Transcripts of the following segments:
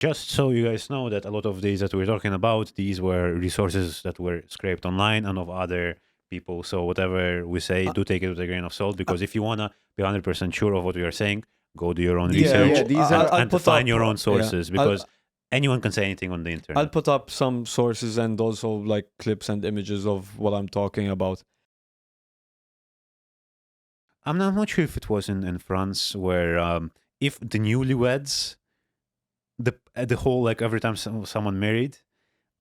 Just so you guys know that a lot of these that we're talking about, these were resources that were scraped online and of other people. So whatever we say, do take it with a grain of salt, because if you wanna be 100% sure of what we are saying, go do your own research and find your own sources, because anyone can say anything on the internet. I'll put up some sources and also like clips and images of what I'm talking about. I'm not sure if it was in France where if the newlyweds, the whole, like, every time someone married,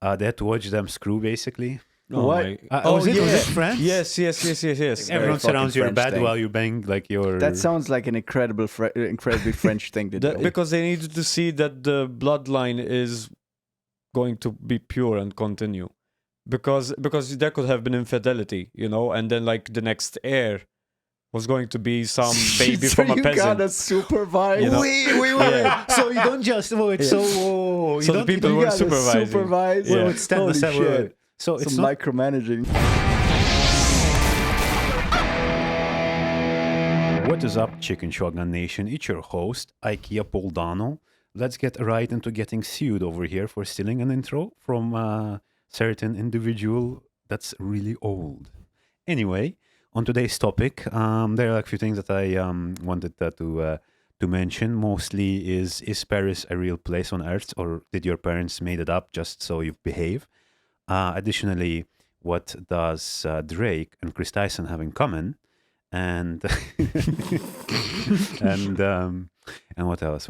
they had to watch them screw, basally. What? Was it France? Yes. Everyone surrounds your French bed thing. while you bang like your. That sounds like an incredibly French thing to do. Because they needed to see that the bloodline is going to be pure and continue. Because there could have been infidelity, and then like the next heir was going to be some baby so from a you peasant. gotta supervise. Wait. Yeah. So you don't just wait. So So the people were supervising. Supervise. Yeah. Wait, stand Holy aside, shit. wait. So it's Some not. micromanaging. What is up, Chicken Shotgun Nation? It's your host, Ikea Poldano. Let's get right into getting sued over here for stealing an intro from a certain individual that's really old. Anyway, on today's topic, there are like a few things that I wanted to mention. Mostly is Paris a real place on Earth, or did your parents made it up just so you behave? Additionally, what does Drake and Chris Tyson have in common? And and what else?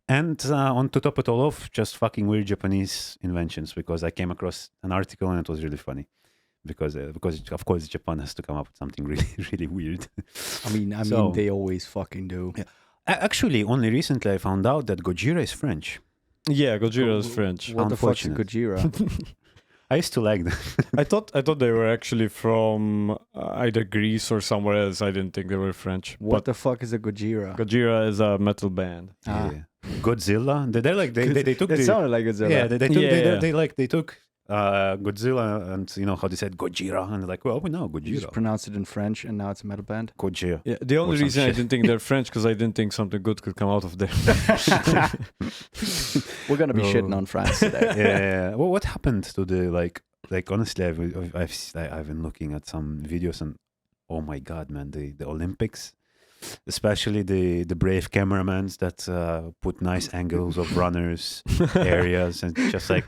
And on to top it all off, just fucking weird Japanese inventions, because I came across an article and it was really funny. Because of course Japan has to come up with something really really weird. I mean, So- they always fucking do. Yeah. Actually, only recently I found out that Gojira is French. Yeah, Gojira is French. What the fuck's a Unfortunate. Gojira? I used to like them. I thought they were actually from either Greece or somewhere else. I didn't think they were French. What the fuck is a Gojira? But Gojira is a metal band. Ah. Yeah. Godzilla. They're like they took That the sounded like Godzilla. yeah they took Yeah. they took Godzilla, and you know how they said Gojira, and they're like, well, we know You just Gojira. pronounced it in French, and now it's a metal band. Gojira. Yeah, the only some reason I shit. didn't think they're French because I didn't think something good could come out of there. We're gonna be Oh. shitting on France today. Yeah. Well, what happened to the like honestly, I've been looking at some videos, and oh my god, man, the Olympics, especially the brave cameramans that put nice angles of runners areas, and just like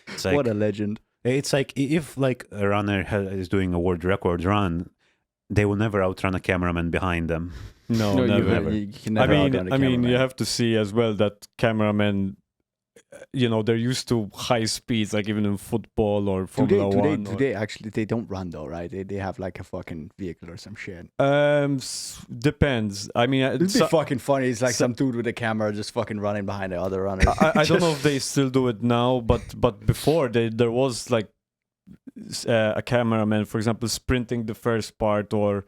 it's like What a legend. it's like if like a runner is doing a world record run, they will never outrun a cameraman behind them. No, No, never. you can never outrun a I mean, cameraman. you have to see as well that cameramen, they're used to high speeds, like even in football or Formula One. Do they actually? They don't run though, right? They have like a fucking vehicle or some shit. Depends. I mean, It'd be fucking funny. It's like some dude with a camera just fucking running behind the other runners. I don't know if they still do it now, but before there was like a cameraman, for example, sprinting the first part or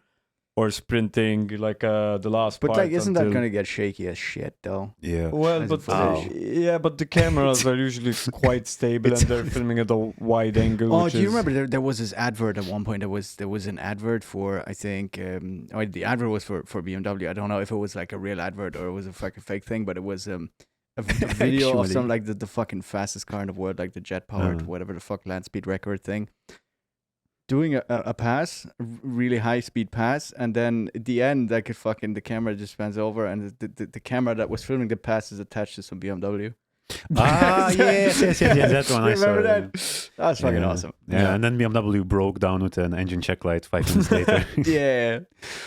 sprinting like the last But part. like, isn't that until- gonna get shaky as shit though? Yeah. Well, as a but footage? but the cameras are usually quite stable and they're filming at a wide angle. Oh, which do you is- remember there was this advert at one point? There was an advert for, I think, the advert was for BMW. I don't know if it was like a real advert or it was a fucking fake thing, but it was a video of Actually. some like the fucking fastest car in the world, like the jet powered whatever the fuck land speed record thing, doing a pass, really high speed pass, and then at the end, like the camera just pans over, and the camera that was filming the pass is attached to some BMW. Yes, that one I saw. Remember yeah. that? That's fucking Yeah. awesome. Yeah, and then BMW broke down with an engine check light 5 minutes later. Yeah.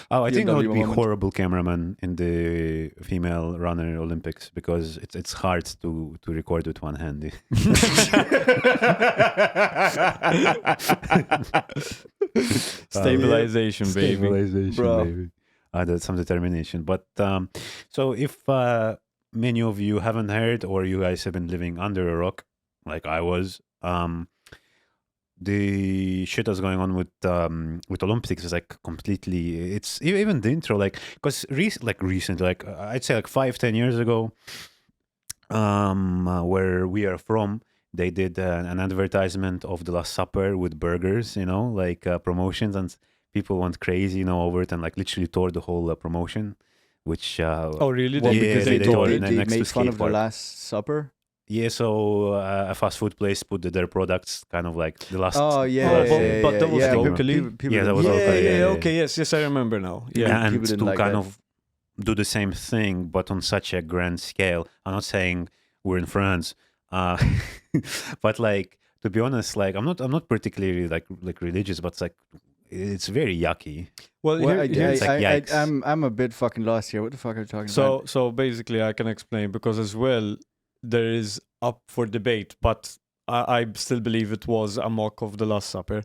Oh, I think I would BMW be moment. horrible cameraman in the female runner Olympics, because it's hard to record with one hand. Stabilization, baby. Stabilization, Bro. baby. That's some determination. But so if many of you haven't heard, or you guys have been living under a rock like I was, the shit that's going on with Olympics is like completely. It's even the intro, like, because recently, like I'd say like 5-10 years ago, where we are from, they did an advertisement of the Last Supper with burgers, like promotions, and people went crazy, over it, and like literally tore the whole promotion. which Oh, really? Well, Yeah, because they they, do they, it they next to made fun of the skate park. Last Supper. yeah, so a fast food place put their products kind of like the last. Oh yeah, Oh, yeah, but that was yeah, locally? People Yeah, that didn't was like yeah, locally, yeah, yeah. okay, yes, I remember now. People- Yeah. And didn't to like kind that. of do the same thing, but on such a grand scale. I'm not saying we're in France, but like to be honest, like I'm not particularly like religious, but it's very yucky. Well, Well, here's It's like, yikes. I'm a bit fucking lost here. What the fuck are you talking so about? so basically I can explain because as well there is up for debate, but I still believe it was a mock of the Last Supper.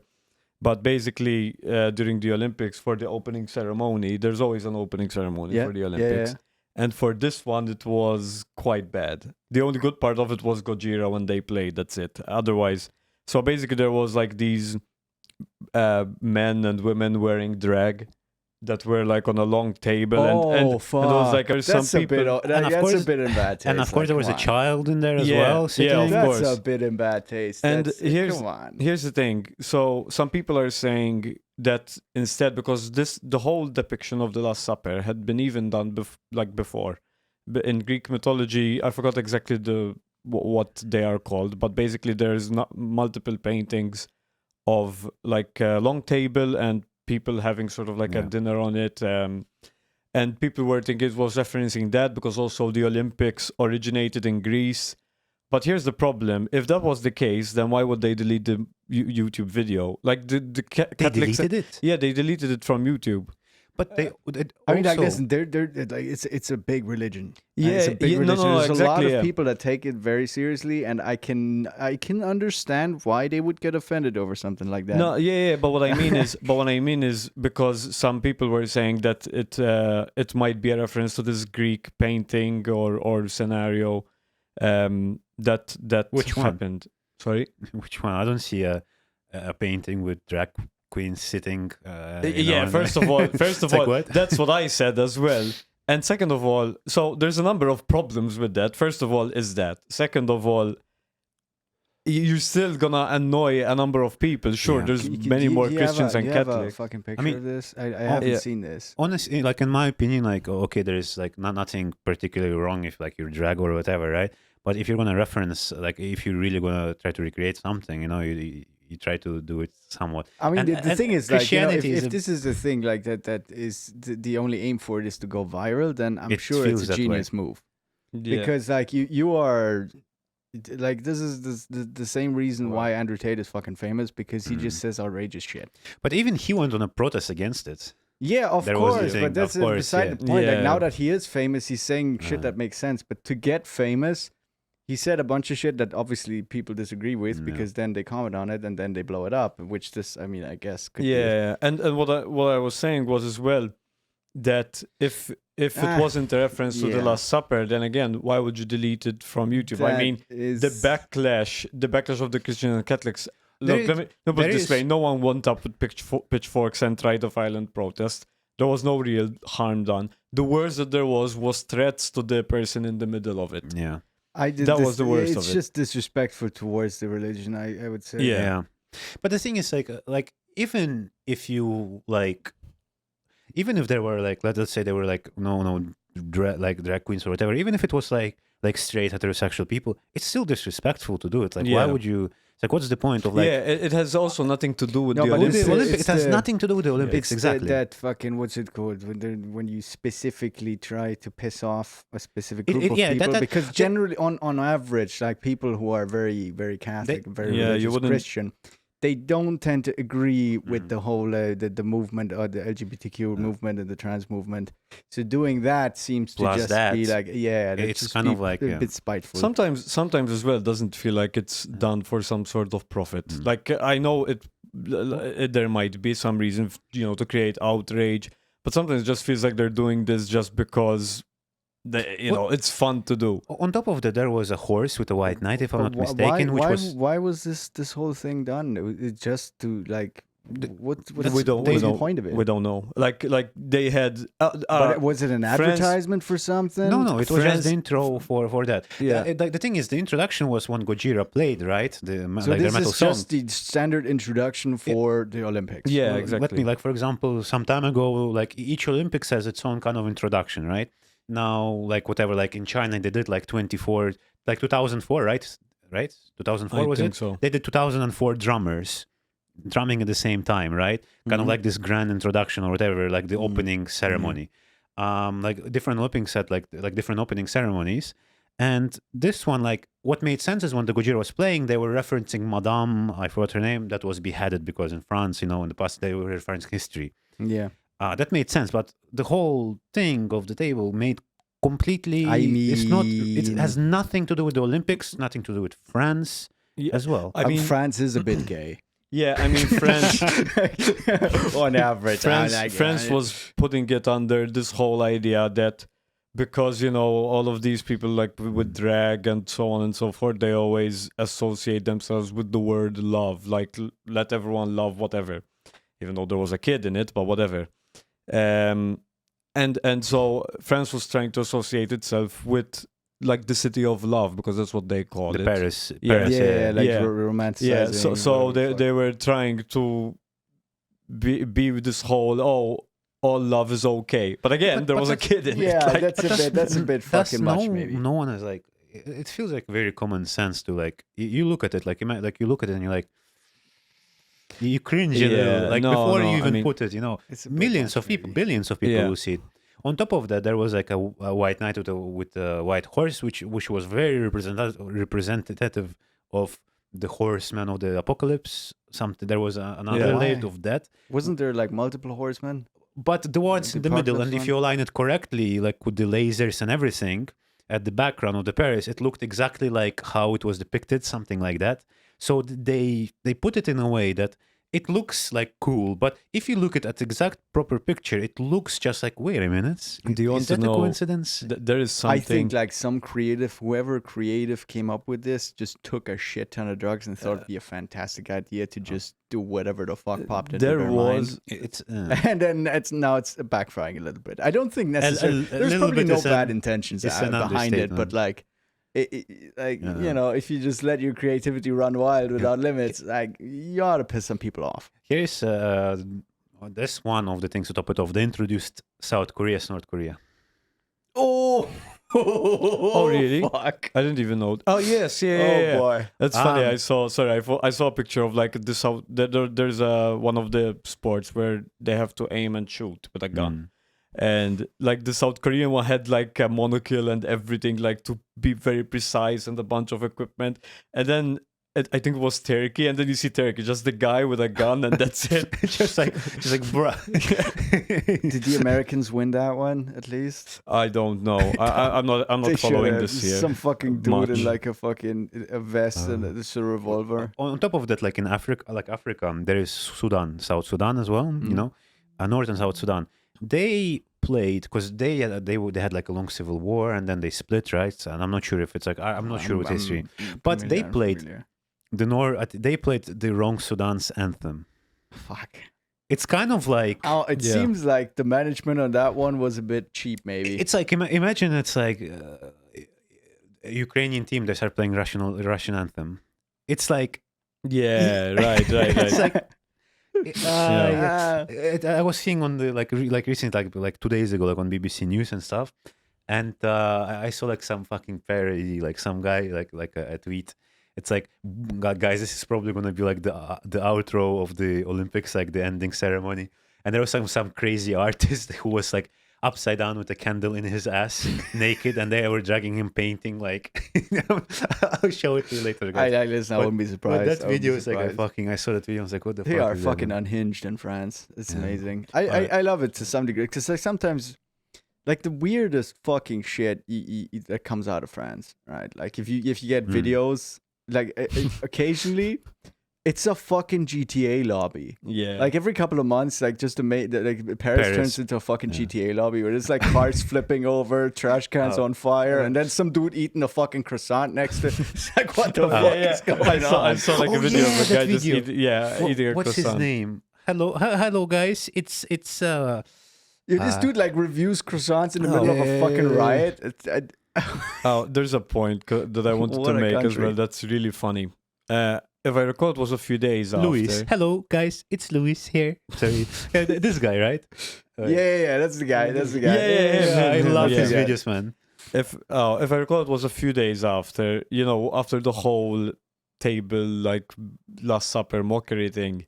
But basically, during the Olympics, for the opening ceremony, there's always an opening ceremony Yeah, for the yeah, Olympics. yeah. And for this one, it was quite bad. The only good part of it was Gojira when they played. That's it. Otherwise, so basically, there was like these men and women wearing drag that were like on a long table, and fuck. and it was like there's that's some a bit. people. And of That's course- a bit in bad taste. And of course, like, there was a come on. child in there as Yeah, well. yeah, Sitting. of That's course. a bit in bad taste. And That's, come on. Here's the thing. So some people are saying that instead, because the whole depiction of the Last Supper had been even done before, but in Greek mythology, I forgot exactly what they are called, but basically there's not multiple paintings of like a long table and people having sort of like a Yeah. dinner on it. And people were thinking it was referencing that because also the Olympics originated in Greece. But here's the problem: if that was the case, then why would they delete the YouTube video? Like the They Catholics, deleted it, yeah, they deleted it from YouTube. but they. I mean, like, also- listen, they're like, it's a big religion. Yeah, it's a big yeah, no, religion. no, There's a lot exactly, of yeah. people that take it very seriously, and I can understand why they would get offended over something like that. No, yeah, but what I mean is, because some people were saying that it might be a reference to this Greek painting or scenario that Which one? happened. Sorry. Which one? I don't see a painting with drag queens sitting. Yeah, and- first of all, It's like, what? that's what I said as well. And second of all, so there's a number of problems with that. First of all, is that. Second of all, you're still gonna annoy a number of people. Sure, Yeah. there's You- many you- more you have Christians a, and you have a Catholics. fucking picture mean, of this. I haven't yeah. seen this. Honestly, like in my opinion, like okay, there is like nothing particularly wrong if like you're drag or whatever, right? But if you're gonna reference, like if you're really gonna try to recreate something, you try to do it somewhat. I mean, And- the and thing is, like, Christianity is if a- this is the thing, like that is the only aim for it is to go viral, then I'm It sure it's feels a that way. genius move. Yeah. Because like you are like this is the same reason why Andrew Tate is fucking famous, because he just says outrageous shit. But even he went on a protest against it. Yeah, of There was the course, thing, but that's of course, beside yeah. the point. Like Yeah. now that he is famous, he's saying shit that makes sense. But to get famous, he said a bunch of shit that obviously people disagree with, Yeah. because then they comment on it and then they blow it up. Which this, I mean, I guess could be Yeah, and what I was saying was as well that if it Ah, wasn't a reference to the yeah. Last Supper, then again, why would you delete it from YouTube? I That mean, is- the backlash of the Christians and Catholics. There Look, is- let me put there it this is- way: no one went up with pitchforks and tried a violent protest. There was no real harm done. The worst that there was threats to the person in the middle of it. Yeah. I did That this- was the worst It's of it. just disrespectful towards the religion. I would say. Yeah. But the thing is, like even if you like, even if there were like, let's say they were like, no, like drag queens or whatever. Even if it was like straight heterosexual people, it's still disrespectful to do it. Like, why Yeah. would you? It's like, what's the point of like? Yeah, it has also nothing to do with No, the but Olympics, it's Olympics. the- it has the- nothing to do with the Olympics. It's Exactly. that fucking, what's it called, when you specifically try to piss off a specific It- group it- of yeah, people, that- because generally on average, like people who are very very Catholic, very Yeah, you religious wouldn't- Christian, they don't tend to agree with Mm. the whole the movement or the LGBTQ movement and the trans movement. So doing that seems to Plus just that, be like, yeah, that's it's just kind be of like, a yeah. bit spiteful. Sometimes as well, it doesn't feel like it's done for some sort of profit. Mm. Like I know there might be some reason, to create outrage, but sometimes it just feels like they're doing this just because it's fun to do. On top of that, there was a horse with a white knight, if I'm But not mistaken, which was why was this whole thing done? It just to like What's we don't. what's We the don't. point of it? We don't know. Like they had. But was it an France- advertisement for something? No, it was France- just the intro for that. Yeah. The thing is, the introduction was when Gojira played, right? So like their this metal is song. just the standard introduction for the Olympics. Yeah, Well, exactly. Let me, like, for example, some time ago, like each Olympics has its own kind of introduction, right? Now, like whatever, like in China, they did like 24, like 2004, right? Right? 2004 I was think it? so. They did 2004 drummers drumming at the same time, right? Kind of Mhm. like this grand introduction or whatever, like the Mhm. opening ceremony. Like different Olympics had like different opening ceremonies. And this one, like, what made sense is when the Gojira was playing, they were referencing Madame, I forgot her name, that was beheaded because in France, in the past, they were referencing history. Yeah. That made sense, but the whole thing of the table made completely. I It has mean- nothing to do with the Olympics, nothing to do with France Yeah, as well. I mean, France is a bit gay. yeah. I mean, France. On average. France was putting it under this whole idea that because all of these people like with drag and so on and so forth, they always associate themselves with the word love, like let everyone love whatever, even though there was a kid in it, but whatever. And so France was trying to associate itself with like the city of love because that's what they called The it. Paris, Yeah. Paris, Yeah, like Yeah. romanticizing. Yeah, so whatever the they were trying to be with this whole all love is okay, but again But- there but was a that's- kid in Yeah, it. Like, that's a bit fucking much, maybe. No one is like. It feels like very common sense to like. You look at it like you look at it and you're like. You cringe a Yeah, little, like no, before no, you I even mean- put it. It's a bit Millions much, of people, maybe. billions of people Yeah. will see it. On top of that, there was like a white knight with a white horse, which was very representative of the horseman of the apocalypse. Something there was another Yeah. layer Why? of that, Wasn't there like multiple horsemen? but the ones The in the middle, and Apocalypse if you align it correctly, like with the lasers and everything, at the background of the Paris, it looked exactly like how it was depicted, something like that. So they put it in a way that it looks like cool, but if you look at exact proper picture, it looks just like, wait a minute, Do you want is to that a know- coincidence? there is something. I think like some whoever creative came up with this just took a shit ton of drugs and thought it'd be a fantastic idea to just do whatever the fuck popped into there their was It's mind. And then it's backfiring a little bit. I don't think necessarily. a There's little probably bit no is bad an- intentions it's an behind it, but understatement. like, Yeah. if you just let your creativity run wild without limits, like you ought to piss some people off. Here's this one of the things to top it off. They introduced South Korea as North Korea. Oh, Oh, really? Fuck. I didn't even know. Oh yes, yeah. Oh yeah. boy. That's funny. Um, I saw a picture of like this. How there's one of the sports where they have to aim and shoot with a gun, and like the South Korean one had like a monocle and everything, like to be very precise and a bunch of equipment. And then I think it was Turkey, and then you see Turkey, just the guy with a gun, and that's it. just like bruh. Did the Americans win that one at least? I don't know. I'm not They following should have. this here. Some fucking dude much. in like a fucking a vest and a revolver. On top of that, like in Africa, there is Sudan, South Sudan as well. North and South Sudan. They played because they had like a long civil war and then they split, right? And I'm not sure if it's like I'm not sure with history. But they played They played the wrong Sudan's anthem. Fuck. It's kind of like Oh, it Yeah. seems like the management on that one was a bit cheap, maybe. it's like imagine it's like a Ukrainian team they start playing Russian anthem. It's like Yeah, right. it's like Ah. I was seeing on the like recently like 2 days ago like on BBC News and stuff, and I saw like some fucking parody, like some guy like a tweet. It's like, guys, this is probably gonna be like the outro of the Olympics, like the ending ceremony. And there was some crazy artist who was like upside down with a candle in his ass, naked, and they were dragging him painting. Like, I'll show it to you later, guys. I listen. I But- wouldn't be But surprised. that video is like I saw that video. I was like, what the They fuck? are is that, fucking man? unhinged in France. It's Yeah. amazing. Alright. I love it to some degree because like sometimes, like the weirdest fucking shit that comes out of France, right? Like if you get videos, like occasionally, it's a fucking GTA lobby. Yeah. Like every couple of months, like just to make like Paris turns into a fucking GTA lobby where there's like cars flipping over, trash cans on fire, and then some dude eating a fucking croissant next to. It's like what the fuck is going I saw on? like a Oh, video yeah, of a that guy just video. eating a What's his croissant. name? hello, guys. It's This dude like reviews croissants in the middle of a fucking Yeah. riot. Oh, there's a point that I wanted What to a make as country. well. That's really funny. If I recall, it was a few days Luis. after. Hello, guys. It's Luis here. Sorry, this guy, right? Yeah, that's the guy. That's the guy. Yeah, I love his yeah. videos, man. If I recall, it was a few days after. After the whole table like Last Supper mockery thing.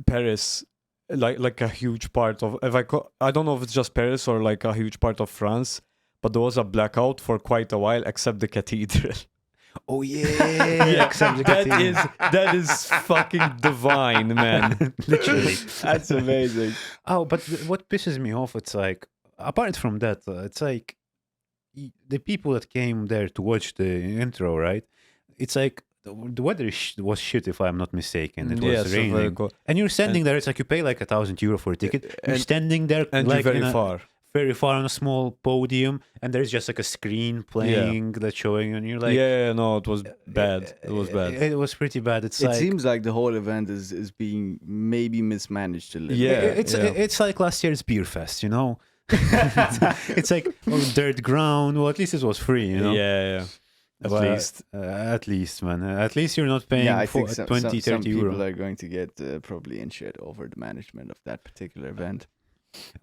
Paris, like a huge part of. I don't know if it's just Paris or like a huge part of France, but there was a blackout for quite a while, except the cathedral. Oh yeah, except the cathedral. that is fucking divine, man. Literally. That's amazing. Oh, but what pisses me off, it's like, apart from that, it's like the people that came there to watch the intro, right? It's like the weather was shit, if I'm not mistaken. It was Yes, if I raining, recall. and you're standing there. It's like you pay like €1,000 for a ticket. You're and- standing there And like you're in very a, far. on a small podium, and there's just like a screen playing that's showing, and you're like, No, it was bad. It was bad. It was pretty bad. It's It like seems like the whole event is being maybe mismanaged a little. Yeah. it's like last year's beer fest, you know. It's like dirt ground. Well, at least it was free, you know. Yeah. At least, man. At least you're not paying Yeah, I think 20, some 30 people euro. are going to get probably in shit over the management of that particular event.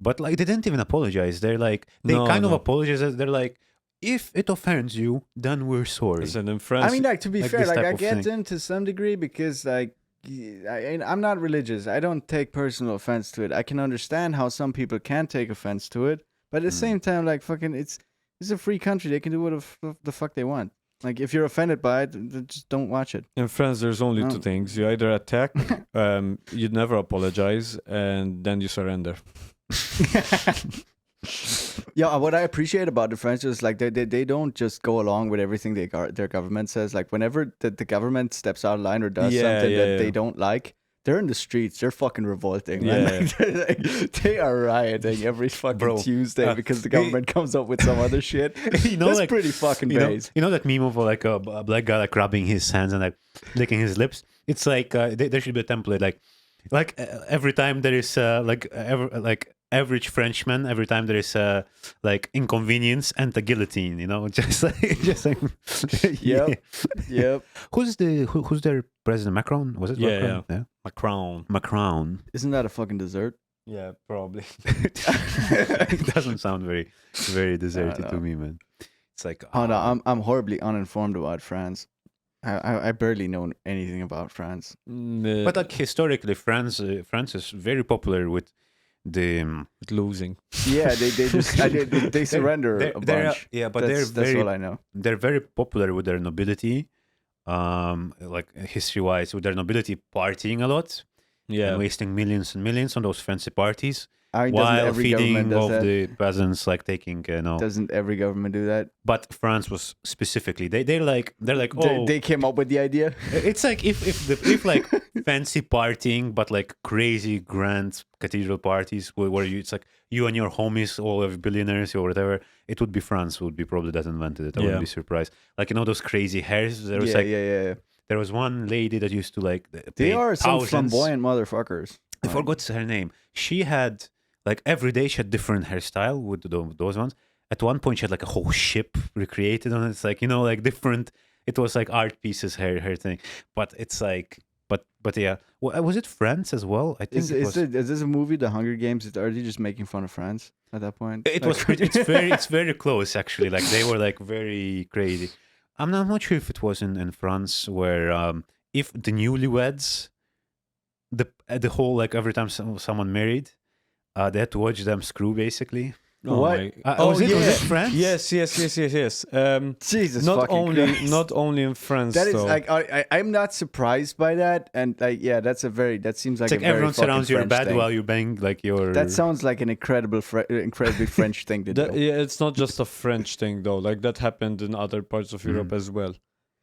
But like, they didn't even apologize. They're like, they No, kind of no. apologize. They're like, if it offends you, then we're sorry. Listen, in France, I mean, like to be like fair, this like type I of get thing. them to some degree because like I'm not religious. I don't take personal offense to it. I can understand how some people can take offense to it, but at the same time, like fucking, it's a free country. They can do what the fuck they want. Like if you're offended by it, then just don't watch it. in France, there's only two Oh. things: you either attack, you never apologize, and then you surrender. Yeah, what I appreciate about the French is like they don't just go along with everything their government says. Like whenever the government steps out of line or does something that they don't like, they're in the streets. They're fucking revolting. Man. Yeah. Like, they are rioting every fucking Bro, Tuesday because the government comes up with some other shit. You know, That's like, pretty fucking you know, base. you know that meme of like a black guy like rubbing his hands and like licking his lips. It's like there should be a template like every time there is average Frenchman, every time there is like inconvenience and a guillotine, you know, just like Yep. Yep. Who's their president? Macron? Was it Yeah, Macron? Macron. Macron. Isn't that a fucking dessert? Yeah, probably. It doesn't sound very deserted to know. me, man. It's like Oh no, I'm horribly uninformed about France. I barely know anything about France. but like historically, France is very popular with the losing. Yeah, they just they surrender a bunch. yeah, but that's very all I know. they're very popular with their nobility, like history-wise, with their nobility partying a lot Yeah. and wasting millions and millions on those fancy parties I mean, doesn't while every government feeding does off that? the peasants, like taking Doesn't every government do that? But France was specifically they're like They came up with the idea. it's like if like fancy partying, but like crazy grand cathedral parties where you it's like you and your homies, all of billionaires or whatever, it would be France would be probably that invented it. I wouldn't Yeah. be surprised. Like, you know, those crazy hairs. There was Yeah. there was one lady that used to like They pay are some thousands. flamboyant motherfuckers. I forgot her name. She had like every day she had different hairstyle with those ones. At one point she had like a whole ship recreated on it. It's like, you know, like different. It was like art pieces, her thing. But it's like, but yeah. Well, was it France as well? I think Is this a movie, The Hunger Games? Are they just making fun of France at that point? It Like- was pretty, it's very close actually. Like they were like very crazy. I'm not sure if it was in France where if the newlyweds, the whole like every time someone married, they had to watch them screw basically. What? Was it France? Yes. Jesus Not fucking only Christ. not only in France. That is though. like I'm not surprised by that, and like yeah, that seems like It's like a very everyone surrounds fucking your French bed thing. while you bang like your. That sounds like an incredibly French thing to do. Yeah, it's not just a French thing though. Like that happened in other parts of Europe as well.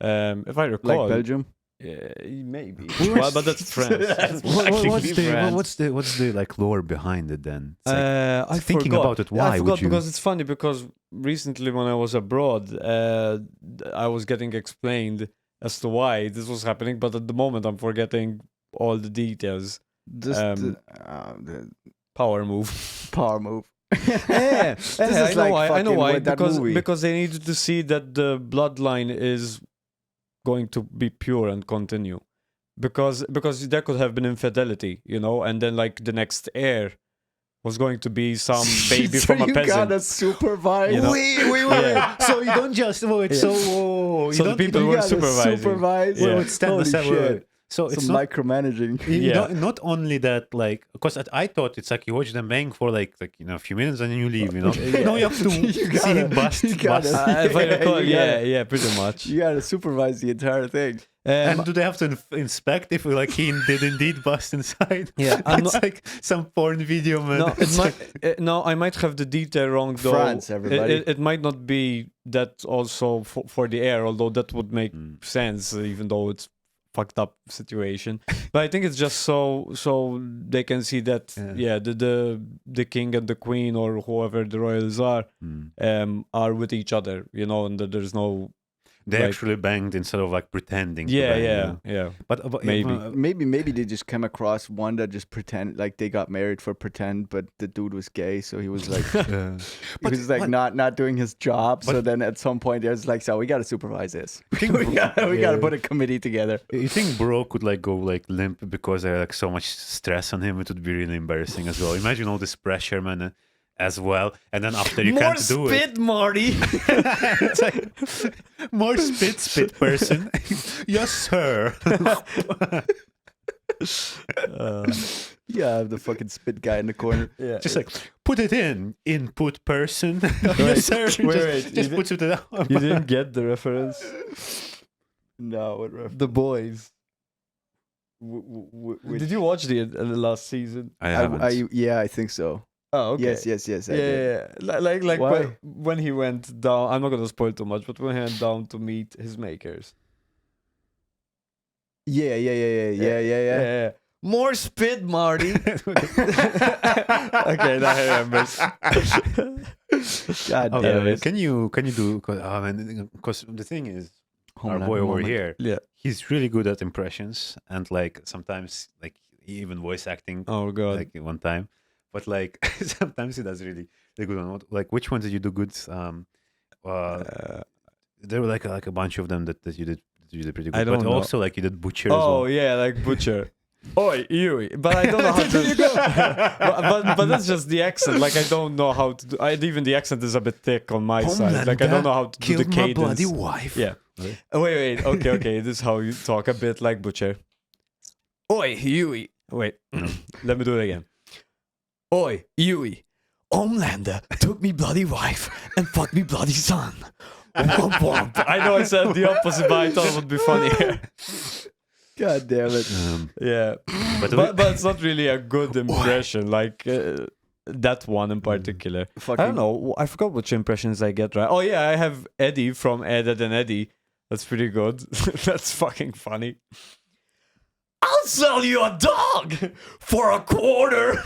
If I recall, Like Belgium. maybe. We were Well, but that's France. what's the like lore behind it then? It's like, I thinking forgot. about it, why I would forgot you? because it's funny because recently when I was abroad, I was getting explained as to why this was happening, but at the moment I'm forgetting all the details. Just Um, the Power move. power move. Yeah, This I is know like why. I know fucking why. with that Because movie. because they needed to see that the bloodline is going to be pure and continue. Because there could have been infidelity, and then like the next heir was going to be some baby So from a you peasant. gotta supervise. You know? Wait. Yeah. So you don't just wait. Yeah. So So you the don't, people You were gotta supervising. supervise. Yeah. wait, stand Holy aside, shit. So it's Some not. micromanaging. Yeah. Not only that, like, because I thought it's like you watch them bang for like a few minutes and then you leave. Yeah. No, you have to You see gotta- him bust. you gotta- bust. If I Yeah, recall, you gotta- yeah, pretty much. You gotta supervise the entire thing. And do they have to inspect if like he did indeed bust inside? Yeah, I'm It's not- like some porn video, man. No, It's no, I might have the detail wrong though. France, everybody. It might not be that also for the air, although that would make Mm. sense, even though it's fucked up situation. But I think it's just so they can see that Yeah. the king and the queen or whoever the royals are with each other, and that there's no They like- actually banged instead of like pretending. to yeah bang, yeah. But Maybe. Maybe they just came across one that just pretend like they got married for pretend, but the dude was gay, so he was like he was like not doing his job. So but- then at some point there's like, so we gotta supervise this. think we gotta Yeah. put a committee together. You think bro could like go like limp because there's like so much stress on him? It would be really embarrassing as well. Imagine all this pressure, man, as well, and then after you can't do it. Marty. It's like more spit person. Yes, sir. Yeah, the fucking spit guy in the corner. Yeah. Just like put it in input person. Yes, sir. wait, Just you puts it down. You didn't get the reference. No, what ref- The Boys. which- Did you watch the last season? I haven't. yeah, I think so. Oh, okay. Yes. I Yeah, did. yeah. Like Why? when he went down. I'm not gonna spoil too much, but when he went down to meet his makers. Yeah. More spit, Marty. Okay, now I remember. God Oh, damn it. can you do? Because the thing is, our Homeland boy over moment. here, Yeah. he's really good at impressions and like sometimes like even voice acting. Oh god. Like one time, but like sometimes he does really good one. Like which ones did you do good? There were like a bunch of them that you did pretty good. I don't but know. also like you did Butcher as Oh well. yeah, like Butcher. Oi, you. But I don't know how to. but that's just the accent. Like I don't know how to do. Even the accent is a bit thick on my side. Like I don't know how to do the Killed my cadence. bloody wife. Yeah. Right. Wait. Okay. This is how you talk a bit like Butcher. Oi, Yui. Wait. Let me do it again. Oi, Yui. Homelander took me bloody wife and fucked me bloody son. Womp womp. I know I said the opposite, but I thought it would be funnier. God damn it. Yeah. But, But it's not really a good impression. Like that one in particular. Fucking, I don't know. I forgot which impressions I get right. Oh yeah, I have Eddie from Ed, Edd and Eddie. That's pretty good. That's fucking funny. I'll sell you a dog for a quarter.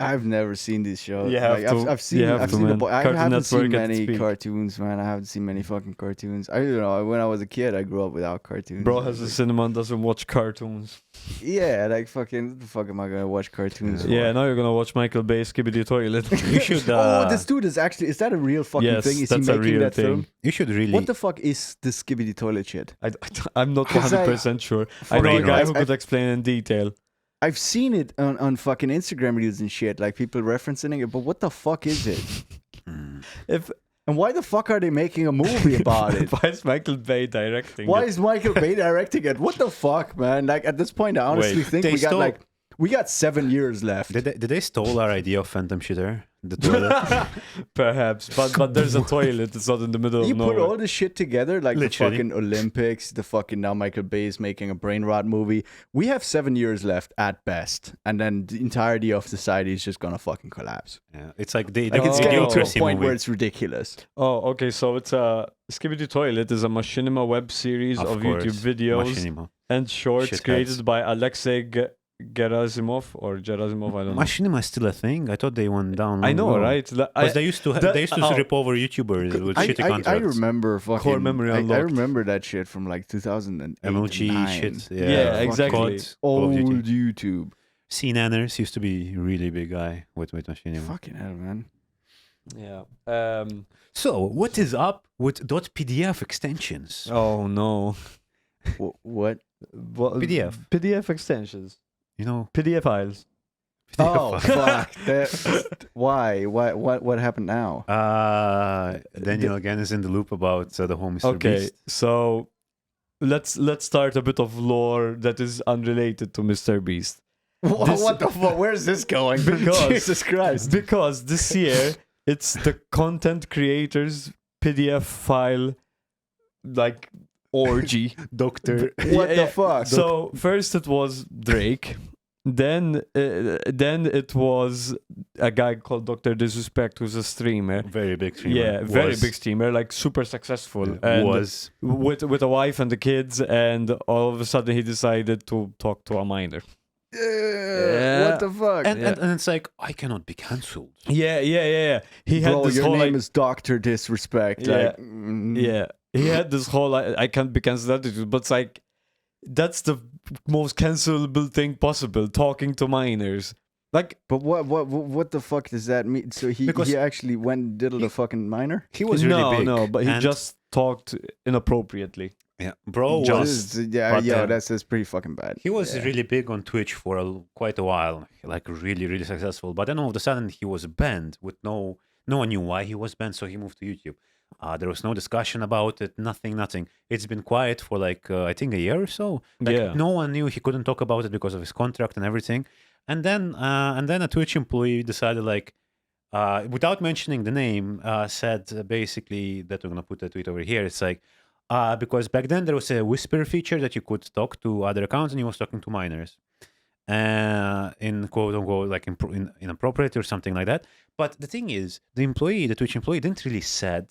I've never seen these shows. You have like, to. I've seen. You have I've to, seen. man. I Cartoon haven't seen Network at many speak. cartoons, man. I haven't seen many fucking cartoons. I don't know. When I was a kid, I grew up without cartoons. Bro has a cinema and doesn't watch cartoons. Yeah, like fucking. What the fuck am I gonna watch cartoons? Yeah. for? Yeah, now you're gonna watch Michael Bay's Skibidi Toilet. you should. Oh, this dude is actually. Is that a real fucking Yes, thing? Is that's he a making real that thing. film? You should really. What the fuck is the Skibidi toilet shit? I'm not 'Cause I- 100% sure. I know a Brain guy rot. who could explain in detail. I've seen it on fucking Instagram reels and shit, like people referencing it. But what the fuck is it? If And why the fuck are they making a movie about it? Why is Michael Bay directing Why it? is Michael Bay directing it? What the fuck, man? Like at this point, I honestly Wait, think they we got 7 years left. Did they stole our idea of Phantom Shitter? The toilet. Perhaps, but there's a toilet. It's not in the middle You of put nowhere. all this shit together, like Literally. the fucking Olympics, the fucking now Michael Bay is making a brain rot movie. We have 7 years left at best, and then the entirety of society is just gonna fucking collapse. Yeah, it's like they Like it's Oh. getting to a Idiocracy point movie. where it's ridiculous. Oh, okay. So it's a Skibidi Toilet is a machinima web series of course, YouTube videos Machinima. and shorts Shitheads. created by Alexei Gerasimov, I don't know. Machinima is still a thing. I thought they went down. I know, long ago. right? Because they used to rip over YouTubers with shitty I contracts. remember fucking Core memory I unlocked. remember that shit from like 2008. MLG 9. shit. Yeah, Fucking exactly. Call of Old Duty. YouTube. C-Nanners used to be really big guy with Machinima. Fucking hell, man. Yeah. So, what is up with .pdf extensions? Oh no. What? PDF extensions. You know, PDF files. Oh fuck! Why? What happened now? Daniel again is in the loop about the whole Mr. Okay, Beast. so let's start a bit of lore that is unrelated to Mr. Beast. What the fuck? Where's this going? Because- Jesus Christ! Because this year it's the content creators PDF file like orgy. Doctor. What the fuck? So first it was Drake. Then it was a guy called Dr. Disrespect, who's a streamer. Very big streamer. Yeah, very big streamer, like super successful. Yeah, And was. with a wife and the kids, and all of a sudden he decided to talk to a minor. What the fuck? And it's like, I cannot be cancelled. Yeah. He had Bro, this your whole name like, is Doctor Disrespect. Yeah. Like, yeah, he had this whole I can't be cancelled attitude, but it's like that's the most cancelable thing possible. Talking to minors, like But what the fuck does that mean? So Because he actually went and diddled a fucking minor? He was really big. no, but he and- just talked inappropriately. Yeah, bro Just- was... but, That's pretty fucking bad. He was Yeah. really big on Twitch for quite a while, like really, really successful. But then all of a sudden he was banned with no one knew why he was banned, so he moved to YouTube. There was no discussion about it, nothing. It's been quiet for like, I think a year or so. Like, Yeah. no one knew, he couldn't talk about it because of his contract and everything. And then a Twitch employee decided like, without mentioning the name, said basically that we're going to put the tweet over here. It's like, because back then there was a whisper feature that you could talk to other accounts and he was talking to minors. In quote unquote, like inappropriate or something like that. But the thing is, the Twitch employee didn't really said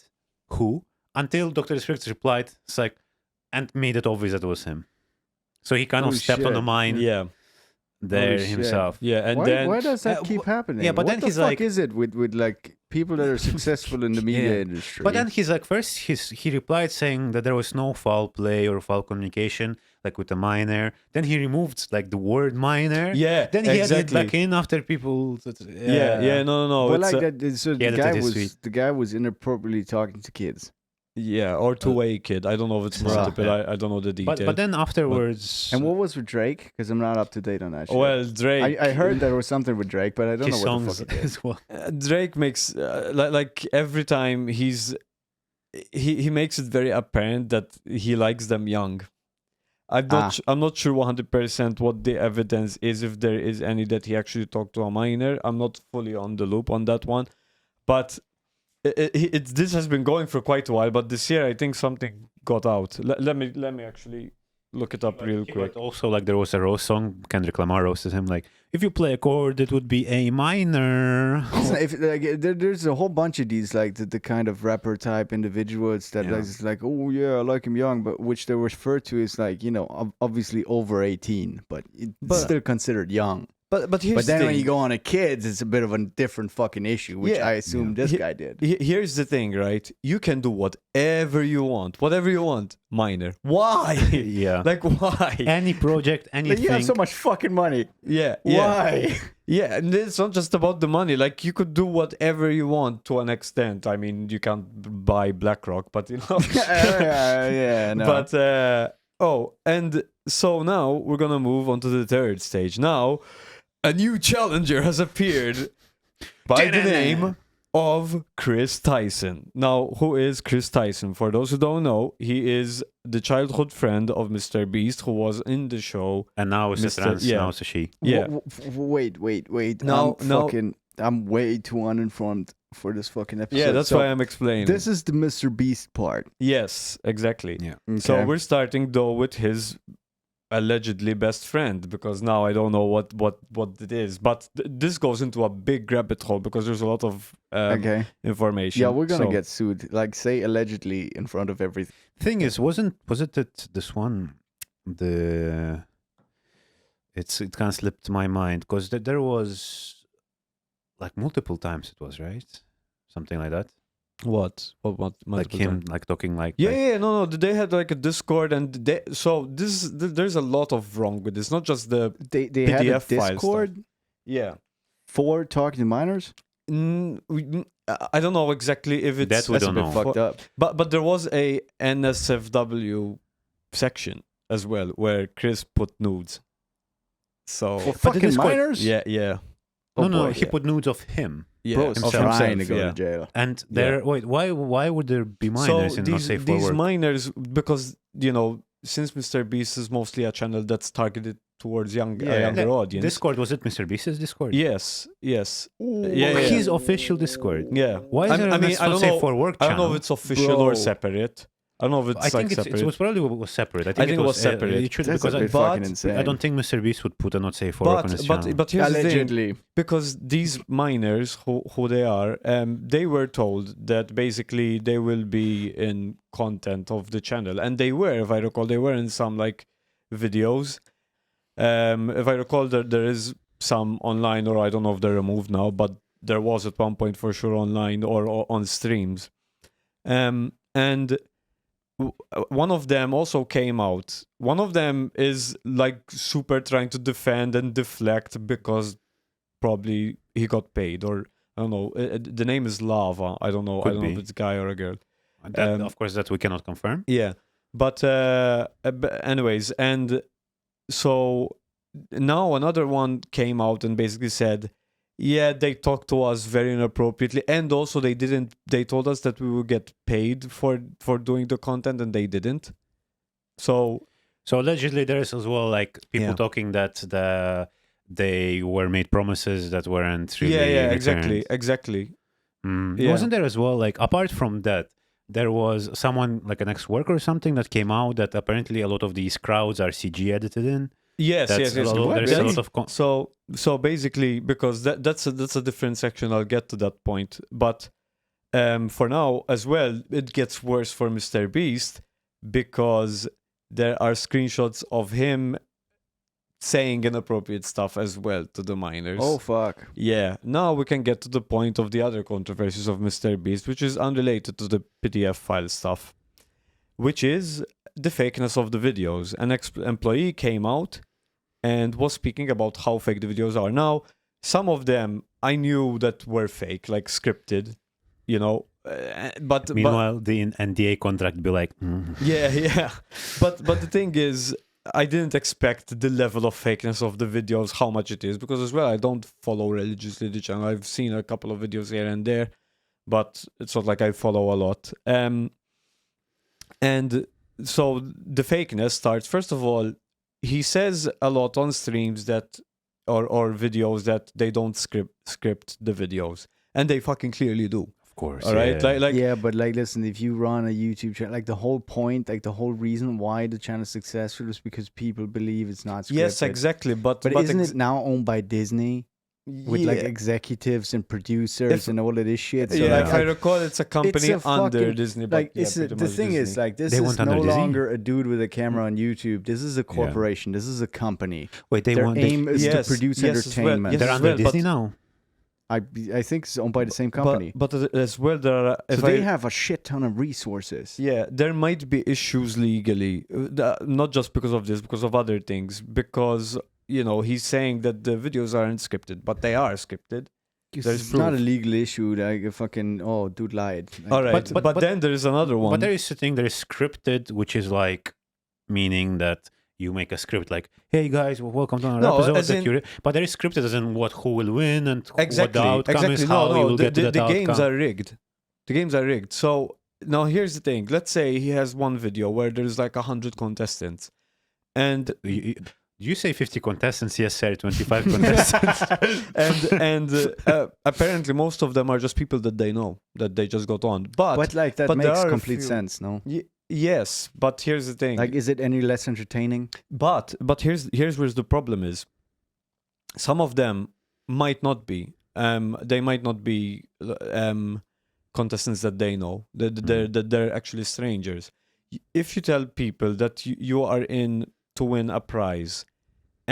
who until Dr. Disrespect replied, it's like, and made it obvious that it was him. So he kind of Holy stepped on the shit. mine Yeah, there Holy shit. himself. yeah, and why, then why does that Uh, keep happening? yeah, but what then the he's fuck like- is it with like people that are successful in the media Yeah. industry? But then he's like, first he replied saying that there was no foul play or foul communication, like with the minor. Then he removed like the word minor. yeah, Then he exactly. added it back in after people. Yeah, no. But It's like that, so Yeah, the guy was inappropriately talking to kids. yeah, or two-way kid. I don't know if it's Right. multiple. Yeah. I don't know the detail. But then afterwards, And what was with Drake? Because I'm not up to date on that shit. well, Drake. I heard there was something with Drake, but I don't his know what the songs fuck it is. as well. Drake makes like every time he makes it very apparent that he likes them young. I'm not sure 100% what the evidence is, if there is any, that he actually talked to a minor. I'm not fully on the loop on that one, but this has been going for quite a while. But this year, I think something got out. Let me actually look it up real quick. But also, like there was a roast song. Kendrick Lamar roasted him like, if you play a chord, it would be A minor. There's a whole bunch of these like the kind of rapper type individuals that Yeah. is like, oh yeah, I like him young, but which they refer to as like, you know, obviously over 18, but it's But- still considered young. But here's But then the when thing. you go on to kids, it's a bit of a different fucking issue, which Yeah. I assume this He- guy did. Here's the thing, right? You can do whatever you want, minor. Why? Yeah. Like why? Any project, Like, anything. you have so much fucking money. Yeah. Why? Yeah, and it's not just about the money. Like you could do whatever you want to an extent. I mean, you can't buy BlackRock, but you know. yeah, no. But and so now we're gonna move on to the third stage. Now, a new challenger has appeared by the name of Chris Tyson. Now, who is Chris Tyson? For those who don't know, he is the childhood friend of Mr. Beast, who was in the show. and now it's a Mr. trans, yeah. now it's a she. Yeah. Wait. No, no. I'm way too uninformed for this fucking episode. Yeah, that's So why I'm explaining. This is the Mr. Beast part. Yes, exactly. Yeah. So Okay. we're starting though with his allegedly best friend, because now I don't know what it is, but this goes into a big rabbit hole because there's a lot of Okay. information. Yeah, we're gonna So- get sued. Like, say allegedly in front of everything. Thing is, was it that this one, the it kind of slipped my mind because there was like multiple times it was right, something like that. What Like multiple him, times? like talking like No. They had like a Discord, and there's a lot of wrong with this. Not just the They had a PDF file stuff. Discord yeah. for talking to minors. I don't know exactly if it's That we That's don't a bit know. fucked up. but there was a NSFW section as well where Chris put nudes. So For but the fucking Discord- minors? Yeah. Oh, no, boy, he yeah. put nudes of him. Yeah, Bro, of it's himself. trying to go yeah. to jail. And there, wait, why would there be minors So in not safe for these work? minors, because since Mr. Beast is mostly a channel that's targeted towards a younger audience. Discord, was it Mr. Beast's Discord? Yes. Yeah. His official Discord. Yeah. Why is there I a mean, not I don't safe know. for work I channel? don't know if it's official or Bro. separate. I don't know if it's I think separate. it was probably was separate. I I think it was separate. It should, That's because a bit but- fucking insane. I don't think Mr. Beast would put a not safe for work on his channel. but here's the thing. Allegedly. Because these miners who they are, they were told that basically they will be in content of the channel, and they were, if I recall, they were in some like videos. If I recall, there is some online, or I don't know if they're removed now, but there was at one point for sure online or on streams. And one of them also came out. One of them is like super trying to defend and deflect because probably he got paid, or I don't know. The name is Lava. I don't know. Could I don't know be. if it's a guy or a girl. That, of course, that we cannot confirm. Yeah, but anyways, and so now another one came out and basically said, yeah, they talked to us very inappropriately, and also they told us that we would get paid for doing the content, and they didn't. So allegedly there is as well like people Yeah. talking that they were made promises that weren't really yeah, returned. exactly. Yeah. Wasn't there as well, like, apart from that, there was someone, like an ex-worker or something, that came out that apparently a lot of these crowds are CG edited in? Yes. There's a lot of... So basically, because that's a different section, I'll get to that point. But for now as well, it gets worse for Mr. Beast because there are screenshots of him saying inappropriate stuff as well to the minors. Oh, fuck. Yeah. Now we can get to the point of the other controversies of Mr. Beast, which is unrelated to the PDF file stuff, which is the fakeness of the videos. An employee came out and was speaking about how fake the videos are. Now, some of them I knew that were fake, like scripted, but Meanwhile, the NDA contract be like... yeah. But the thing is, I didn't expect the level of fakeness of the videos, how much it is, because as well, I don't follow religiously the channel. I've seen a couple of videos here and there, but it's not like I follow a lot. And so the fakeness starts, first of all, he says a lot on streams that, or videos, that they don't script the videos. And they fucking clearly do. Of course, All right? Like Yeah, but like, listen, if you run a YouTube channel, like the whole point, like the whole reason why the channel is successful is because people believe it's not scripted. yes, exactly. But isn't it now owned by Disney? With like executives and producers and all of this shit. So yeah, like, if I recall, it's a company a under fucking- Disney. But like yeah, it's pretty the much thing is Disney. like this They is went no under Disney? longer a dude with a camera on YouTube. This is a corporation. This is a company. Wait, they Their want... aim is Yes, to produce yes, as well, entertainment. yes, They're as under well, Disney but- now. I think it's owned by the same company. But as well, there are. So If they have a shit ton of resources. yeah, there might be issues legally, not just because of this, because of other things. Because he's saying that the videos aren't scripted, but they are scripted. There's It's not a proof. legal issue. Like a fucking dude lied. Like, All right, but- but then there is another one. But there is a thing that is scripted, which is like meaning that you make a script like, "Hey guys, welcome to another No, episode." as that in- you're-" But there is scripted as in who will win and Exactly. what the outcome is, how you will get to that the outcome. games are rigged. The games are rigged. So now here's the thing. Let's say he has one video where there's like 100 contestants, and You say 50 contestants, yes, sir. 25 contestants. and apparently most of them are just people that they know that they just got on. but like that but there makes are a complete few- sense. No. Yes, but here's the thing. Like, is it any less entertaining? But here's where the problem is. Some of them might not be. They might not be contestants that they know. They're actually strangers. If you tell people that you are in to win a prize,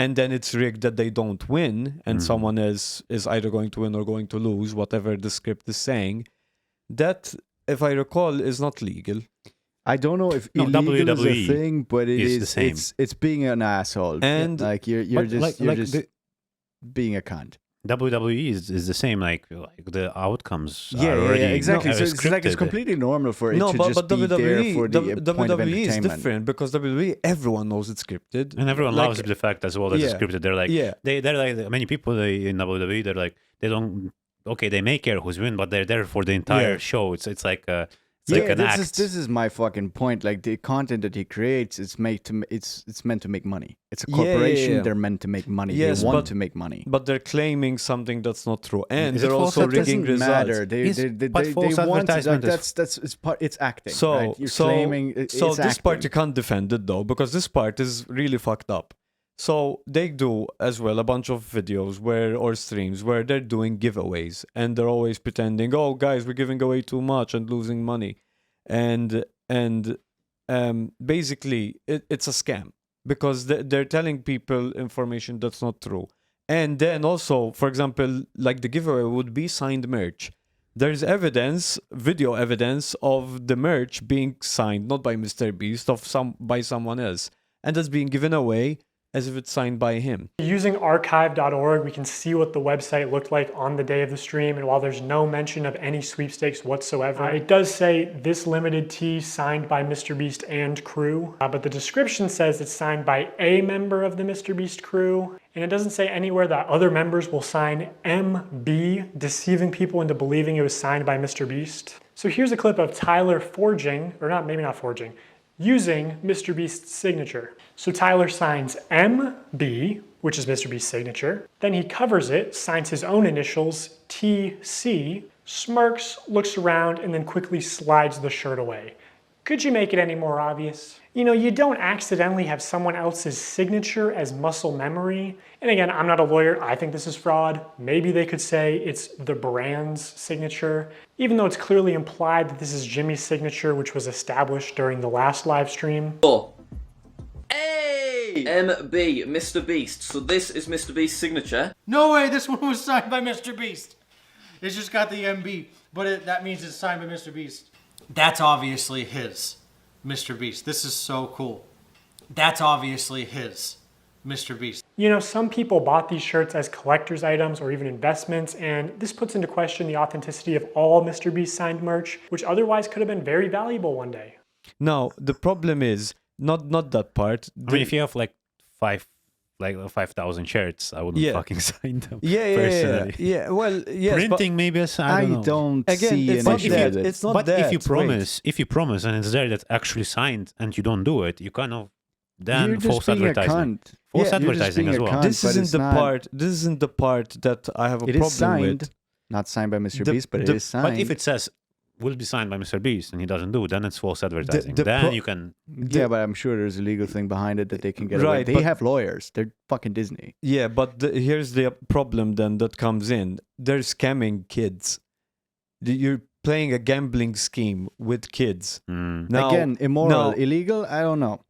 and then it's rigged that they don't win, and someone is either going to win or going to lose, whatever the script is saying, that, if I recall, is not legal. I don't know if No, illegal is WWE a thing, but it is is the same. It's being an asshole. And like you're But just the being a cunt. WWE is the same. Like the outcomes Yeah, are already exactly. are So it's like it's scripted. completely normal for it no, to but, just but be there WWE, for the point of WWE is entertainment. different because WWE, everyone knows it's scripted, And everyone Like, loves the fact as well that it's yeah. scripted. They're like, yeah, they're like many people in WWE. They're like, they don't. Okay, they may care who's win, but they're there for the entire Yeah. show. It's like Yeah, like an act. this is my fucking point. Like the content that he creates, it's meant to make money. It's a Yeah, yeah, corporation. yeah. They're meant to make money. Yes, they want but- to make money. but they're claiming something that's not true, and Is it they're false also That rigging doesn't results. matter. They Yes, but false want to, advertisement like, is- that's it's part. It's acting. So, right? You're so, claiming so it's this part you acting. can't defend it though, because this part is really fucked up. So they do as well a bunch of videos or streams where they're doing giveaways, and they're always pretending, "Oh, guys, we're giving away too much and losing money," and basically it's a scam because they're telling people information that's not true. And then also, for example, like the giveaway would be signed merch. There's evidence, video evidence of the merch being signed not by Mr. Beast, by someone else, and that's being given away as if it's signed by him. Using archive.org, we can see what the website looked like on the day of the stream, and while there's no mention of any sweepstakes whatsoever, it does say this limited tee signed by Mr. Beast and crew, but the description says it's signed by a member of the Mr. Beast crew, and it doesn't say anywhere that other members will sign MB, deceiving people into believing it was signed by Mr. Beast. So here's a clip of Tyler using Mr. Beast's signature. So Tyler signs MB, which is Mr. Beast's signature. Then he covers it, signs his own initials, TC, smirks, looks around, and then quickly slides the shirt away. Could you make it any more obvious? You know, you don't accidentally have someone else's signature as muscle memory. And again, I'm not a lawyer, I think this is fraud. Maybe they could say it's the brand's signature, even though it's clearly implied that this is Jimmy's signature, which was established during the last live stream. Hey! MB, Mr. Beast. So this is Mr. Beast's signature. No way, this one was signed by Mr. Beast. It's just got the MB, but that means it's signed by Mr. Beast. That's obviously his, Mr. Beast. This is so cool. That's obviously his, Mr. Beast. You know, some people bought these shirts as collector's items or even investments, and this puts into question the authenticity of all Mr. Beast signed merch, which otherwise could have been very valuable one day. Now, the problem is not that part. I mean, if you have like 5,000 shirts, I wouldn't Yeah. fucking sign them. yeah, personally. yeah. Well, yes, Printing maybe I don't know. don't Again, see it's an not issue that. with it. It's not But that. if you promise and it's there that's actually signed and you don't do it, you kind of then You're just false being a advertising. cunt. False Yeah, you're just advertising being as a well. cunt. This but isn't it's the not- part. This isn't the part that I have a It problem is signed, with. not signed by Mr. The- Beast, but the- it is signed. But if it says will be signed by Mr. Beast and he doesn't do, then it's false advertising. the then pro- you can. yeah, but I'm sure there's a legal thing behind it that they can get away. Right, They but- have lawyers. They're fucking Disney. Yeah, but here's the problem then that comes in. They're scamming kids. You're playing a gambling scheme with kids. Now, Again, immoral, now- illegal. I don't know.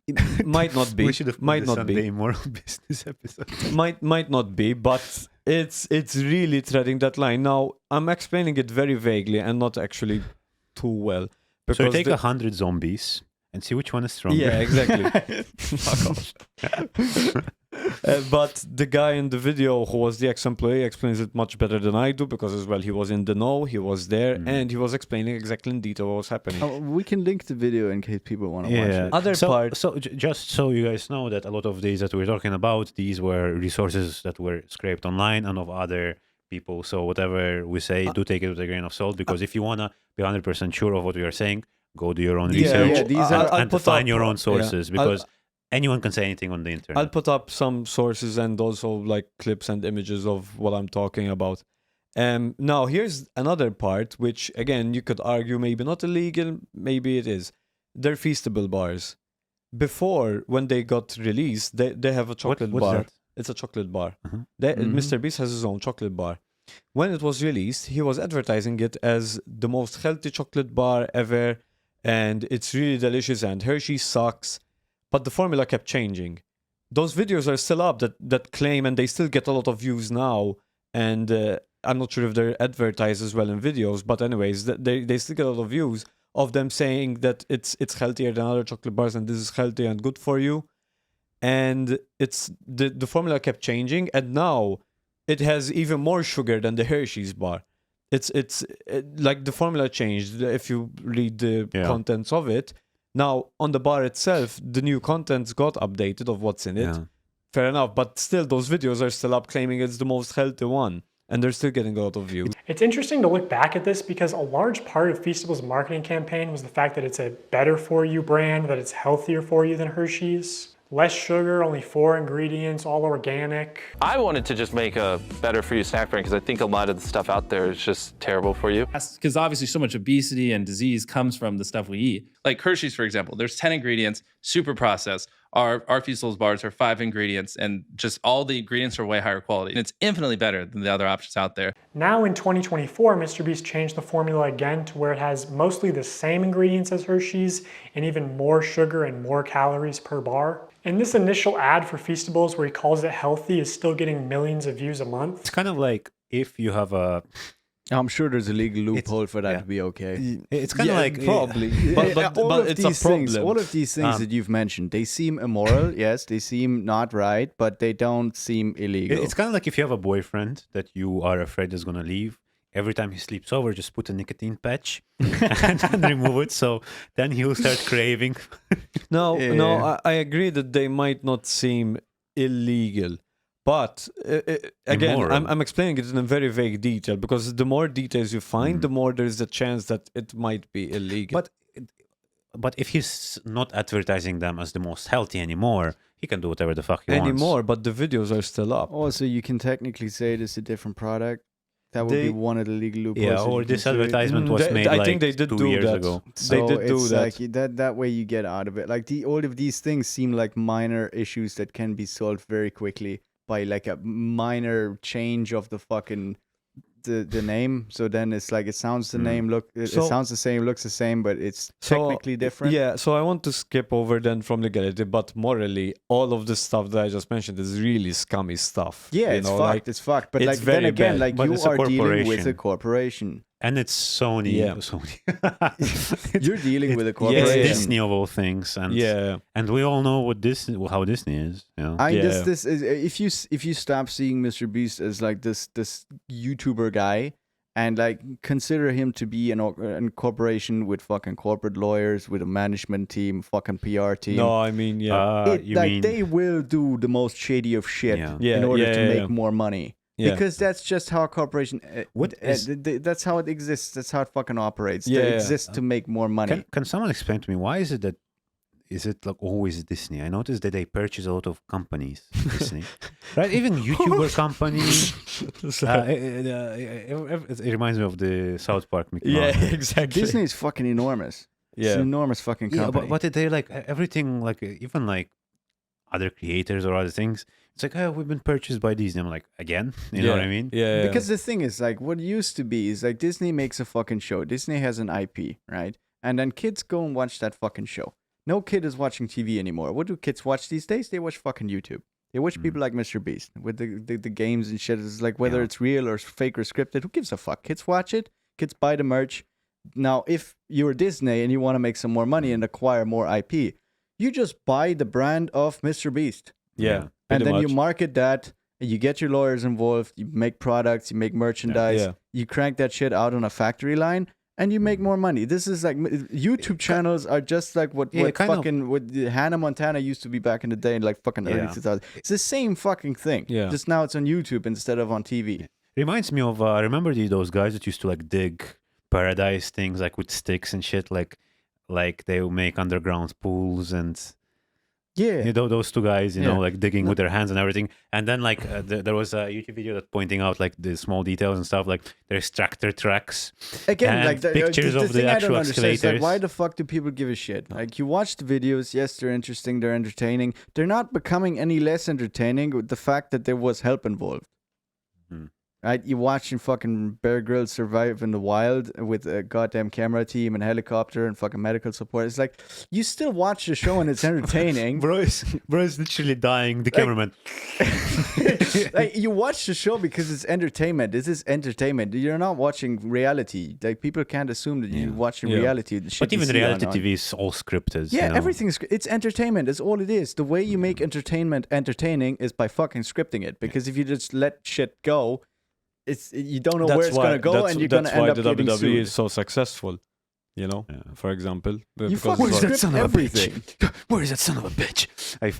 it might not be. We should have put might this not on be. the immoral business episode. might not be, but it's really treading that line. Now I'm explaining it very vaguely and not actually too well. So you take the- 100 zombies and see which one is stronger. yeah, exactly. But the guy in the video who was the ex-employee explains it much better than I do because as well he was in the know, he was there, and he was explaining exactly in detail what was happening. Oh, we can link the video in case people want to watch Yeah. it. Other so, part- So just so you guys know that a lot of these that we're talking about, these were resources that were scraped online and of other people. So whatever we say, do take it with a grain of salt because if you wanna be 100% sure of what we are saying, go do your own Yeah, research yeah, these are- I'll and put find up- your own yeah, sources I'll- because anyone can say anything on the internet. I'll put up some sources and also like clips and images of what I'm talking about. Now here's another part, which again you could argue maybe not illegal, maybe it is. They're feastable bars. Before, when they got released, they have a chocolate what's bar. that? It's a chocolate bar. Uh-huh. Mr. Beast has his own chocolate bar. When it was released, he was advertising it as the most healthy chocolate bar ever, and it's really delicious. And Hershey sucks. But the formula kept changing. those videos are still up that claim, and they still get a lot of views now. And I'm not sure if they're advertised as well in videos, but anyways, they still get a lot of views of them saying that it's healthier than other chocolate bars, and this is healthy and good for you. And it's the formula kept changing, and now it has even more sugar than the Hershey's bar. It's like the formula changed. If you read the contents of it, now on the bar itself, the new contents got updated of what's in it. Yeah. Fair enough, but still, those videos are still up, claiming it's the most healthy one, and they're still getting a lot of views. It's interesting to look back at this because a large part of Feastable's marketing campaign was the fact that it's a better for you brand, that it's healthier for you than Hershey's. Less sugar, only 4 ingredients, all organic. I wanted to just make a better for you snack brand because I think a lot of the stuff out there is just terrible for you. Because obviously so much obesity and disease comes from the stuff we eat. Like Hershey's, for example, there's 10 ingredients, super processed. Our Feastables bars are 5 ingredients, and just all the ingredients are way higher quality. And it's infinitely better than the other options out there. Now in 2024, MrBeast changed the formula again to where it has mostly the same ingredients as Hershey's and even more sugar and more calories per bar. And this initial ad for Feastables where he calls it healthy is still getting millions of views a month. It's kind of like if you have a... I'm sure there's a legal loophole for that to be okay. It's kind of like... probably, but it's a problem. All of these things that you've mentioned, they seem immoral, yes, they seem not right, but they don't seem illegal. It's kind of like if you have a boyfriend that you are afraid is going to leave. Every time he sleeps over, just put a nicotine patch and then remove it. So then he'll start craving. No, I agree that they might not seem illegal. But again, I'm explaining it in a very vague detail because the more details you find, the more there's a chance that it might be illegal. But if he's not advertising them as the most healthy anymore, he can do whatever the fuck he wants. But the videos are still up. Also, you can technically say it is a different product. That would be one of the legal loopholes. Yeah, or this advertisement was made I think they did 2 years that. ago. So they did do it's that. like that way you get out of it. Like all of these things seem like minor issues that can be solved very quickly by like a minor change of the fucking the name. So then it's like it sounds it sounds the same, looks the same, but it's technically different. Yeah, so I want to skip over then from legality, but morally, all of the stuff that I just mentioned is really scummy stuff. Yeah, it's fucked. Like, it's fucked. But it's like very then again, bad. like But you it's a are dealing with a corporation. corporation. And it's Sony. Yeah. Sony. You're dealing with a It's corporation. Disney of all things, and we all know how Disney is. You know? This is if you stop seeing Mr. Beast as like this YouTuber guy and like consider him to be an corporation with fucking corporate lawyers, with a management team, fucking PR team. No, I mean, They will do the most shady of shit in order to make more money. Yeah. Because that's just how a corporation. That's how it exists. That's how it fucking operates. They exist to make more money. Can someone explain to me why is it that? Is it like always Disney? I noticed that they purchase a lot of companies. Disney, right? Even YouTuber companies. It reminds me of the South Park. Yeah, exactly. Disney is fucking enormous. It's an enormous fucking company. but they like everything, like even like other creators or other things. It's like, oh, we've been purchased by Disney. I'm like, again? You know what I mean? Yeah. Because the thing is, like, what used to be is like Disney makes a fucking show. Disney has an IP, right? And then kids go and watch that fucking show. No kid is watching TV anymore. What do kids watch these days? They watch fucking YouTube. They watch people like Mr. Beast with the games and shit. It's like whether it's real or fake or scripted. Who gives a fuck? Kids watch it. Kids buy the merch. Now, if you're Disney and you want to make some more money and acquire more IP, you just buy the brand of Mr. Beast. Yeah. And then you market that, and you get your lawyers involved, you make products, you make merchandise, you crank that shit out on a factory line, and you make more money. This is like YouTube channels are just like what Hannah Montana used to be back in the day in like fucking early 2000s. It's the same fucking thing. Yeah. Just now it's on YouTube instead of on TV. Reminds me of remember those guys that used to like dig paradise things like with sticks and shit, like they will make underground pools and. Yeah, you know, those two guys, you know, like digging with their hands and everything. And then like there was a YouTube video that pointing out like the small details and stuff. Like there's tractor tracks. Again, and like pictures of the actual excavators. Like, why the fuck do people give a shit? Like you watch the videos, yes, they're interesting, they're entertaining. They're not becoming any less entertaining with the fact that there was help involved. Right? You're watching fucking Bear Grylls survive in the wild with a goddamn camera team and helicopter and fucking medical support. It's like you still watch the show and it's entertaining. Bro is literally dying. The cameraman. Like you watch the show because it's entertainment. This is entertainment. You're not watching reality. Like people can't assume that you're watching reality. The shit But even you see reality on. TV is all scripted. Yeah, you know? everything's it's entertainment. That's all it is. The way you make entertainment entertaining is by fucking scripting it. Because if you just let shit go, you don't know where it's gonna go, and you're gonna end up that's why the getting WWE sued. is so successful. You know, for example, You because fucking Where's that script son of a everything. bitch? Where is that son of a bitch? I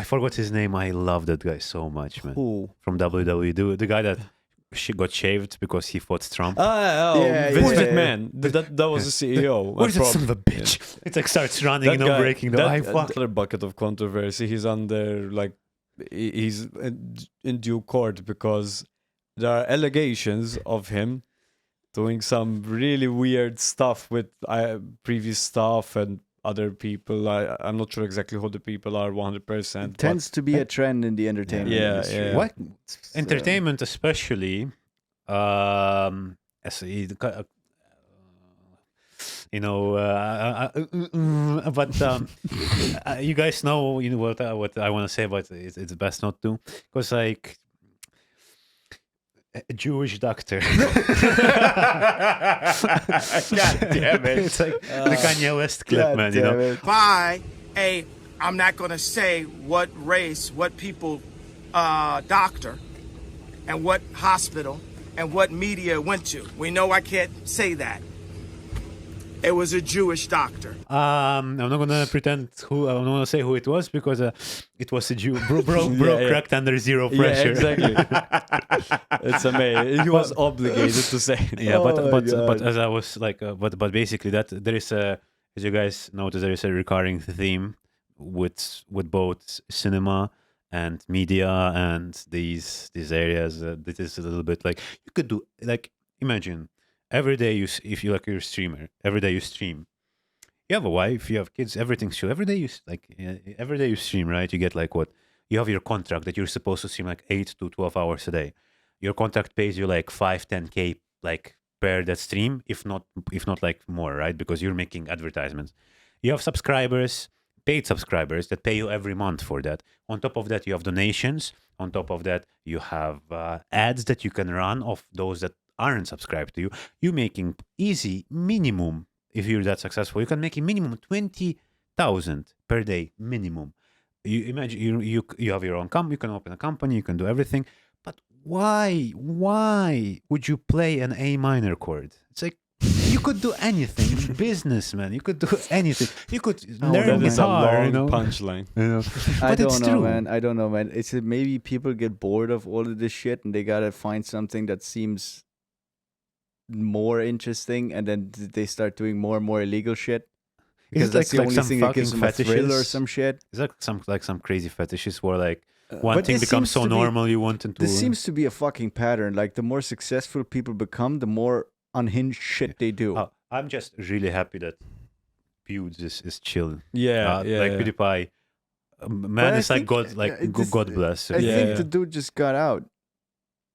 forgot his name. I love that guy so much, man. Who? From WWE, the guy that she got shaved because he fought Trump. Yeah, Vince yeah, McMahon. That was the CEO. Where's that son of a bitch? It's like starts running, That guy- breaking the eye. Fuck. Another bucket of controversy. He's under he's in due court because there are allegations of him doing some really weird stuff with previous staff and other people. I'm not sure exactly who the people are 100%. Tends to be a trend in the entertainment industry. yeah. What entertainment, especially, as you know, but you guys know, you know what I want to say, but it's best not to, because like a Jewish doctor. God damn it! It's like the Kanye West clip, man. You know. By I'm not going to say what race, what people, doctor, and what hospital, and what media went to. We know I can't say that. It was a Jewish doctor. I'm not gonna pretend who. I'm not gonna say who it was because it was a Jew. Bro, cracked under zero pressure. Yeah, exactly. It's amazing. He was obligated to say it. Yeah, but as I was like, but basically that there is a, as you guys notice, there is a recurring theme with both cinema and media and these areas. This is a little bit like you could do, like, imagine every day if you, like, you're a streamer, every day you stream. You have a wife, you have kids, everything's chill. Every day every day you stream, right? You get like what you have your contract that you're supposed to stream like 8 to 12 hours a day. Your contract pays you like 5-10K like per that stream, if not like more, right? Because you're making advertisements. You have subscribers, paid subscribers that pay you every month for that. On top of that, you have donations. On top of that, you have ads that you can run of those that aren't subscribed to you. You're making easy minimum. If you're that successful, you can make a minimum 20,000 per day minimum. You imagine you have your own company, you can open a company, you can do everything. But why would you play an A minor chord? It's like you could do anything. It's business, man. You could do anything. You could learn That is a guitar, long you know? punchline. You know? I But it's don't know, true. man. I don't know, man. It's maybe people get bored of all of this shit and they gotta find something that seems more interesting, and then they start doing more and more illegal shit. Because It's that's the like only some thing that gives them fucking a thrill or fetishes. some shit. It's like some crazy fetishes where like one but thing this becomes seems so to be- normal you want it to. This seems to be a fucking pattern. Like the more successful people become, the more unhinged shit they do. I'm just really happy that Pewds is chill. Yeah, Like yeah. PewDiePie, But man, I it's like think, God, like this- God bless. I Yeah, think yeah. the dude just got out.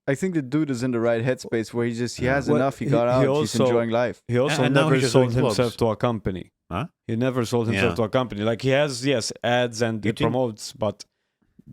I think the dude is in the right headspace where he has Well, enough. He got out. He's also- enjoying life. He also And now never he's just sold doing himself vlogs. to a company. Huh? He never sold himself Yeah. to a company. Like he has, yes, ads and You he think- promotes, but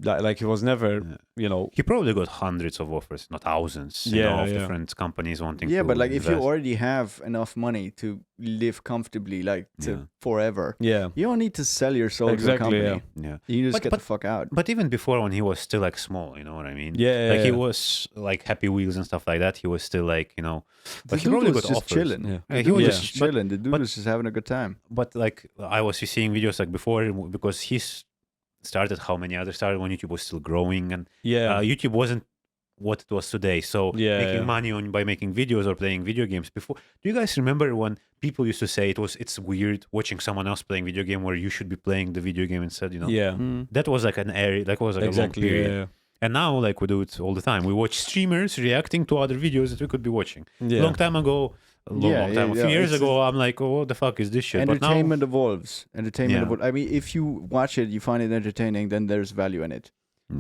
like he was never, you know. He probably got hundreds of offers, not thousands. You Yeah, know, of yeah. different companies wanting. Yeah, to but like if you invest. already have enough money to live comfortably, like to Yeah. forever, Yeah. you don't need to sell your soul Exactly, to a company. yeah. You can just But- get but- the fuck out. But even before, when he was still like small, you know what I mean? Yeah, Like he yeah. was like Happy Wheels and stuff like that. He was still like, you know, The but he dude probably was got just offers. chilling. Yeah. Yeah, he He was was just but- chilling. The dude but- was just having a good time. But like I was seeing videos like before because he's started how many others started when YouTube was still growing and Yeah. YouTube wasn't what it was today. So Yeah, making yeah. money by making videos or playing video games before. Do you guys remember when people used to say it's weird watching someone else playing video game where you should be playing the video game instead? You know, Yeah. that was like an area, that was like Exactly. a long period. Yeah. And now like we do it all the time. We watch streamers reacting to other videos that we could be watching. Yeah. Long time ago, a few years it's- ago, I'm like, oh, what the fuck is this shit? But now, Entertainment evolves. Entertainment Yeah. evolves. I mean, if you watch it, you find it entertaining, then there's value in it.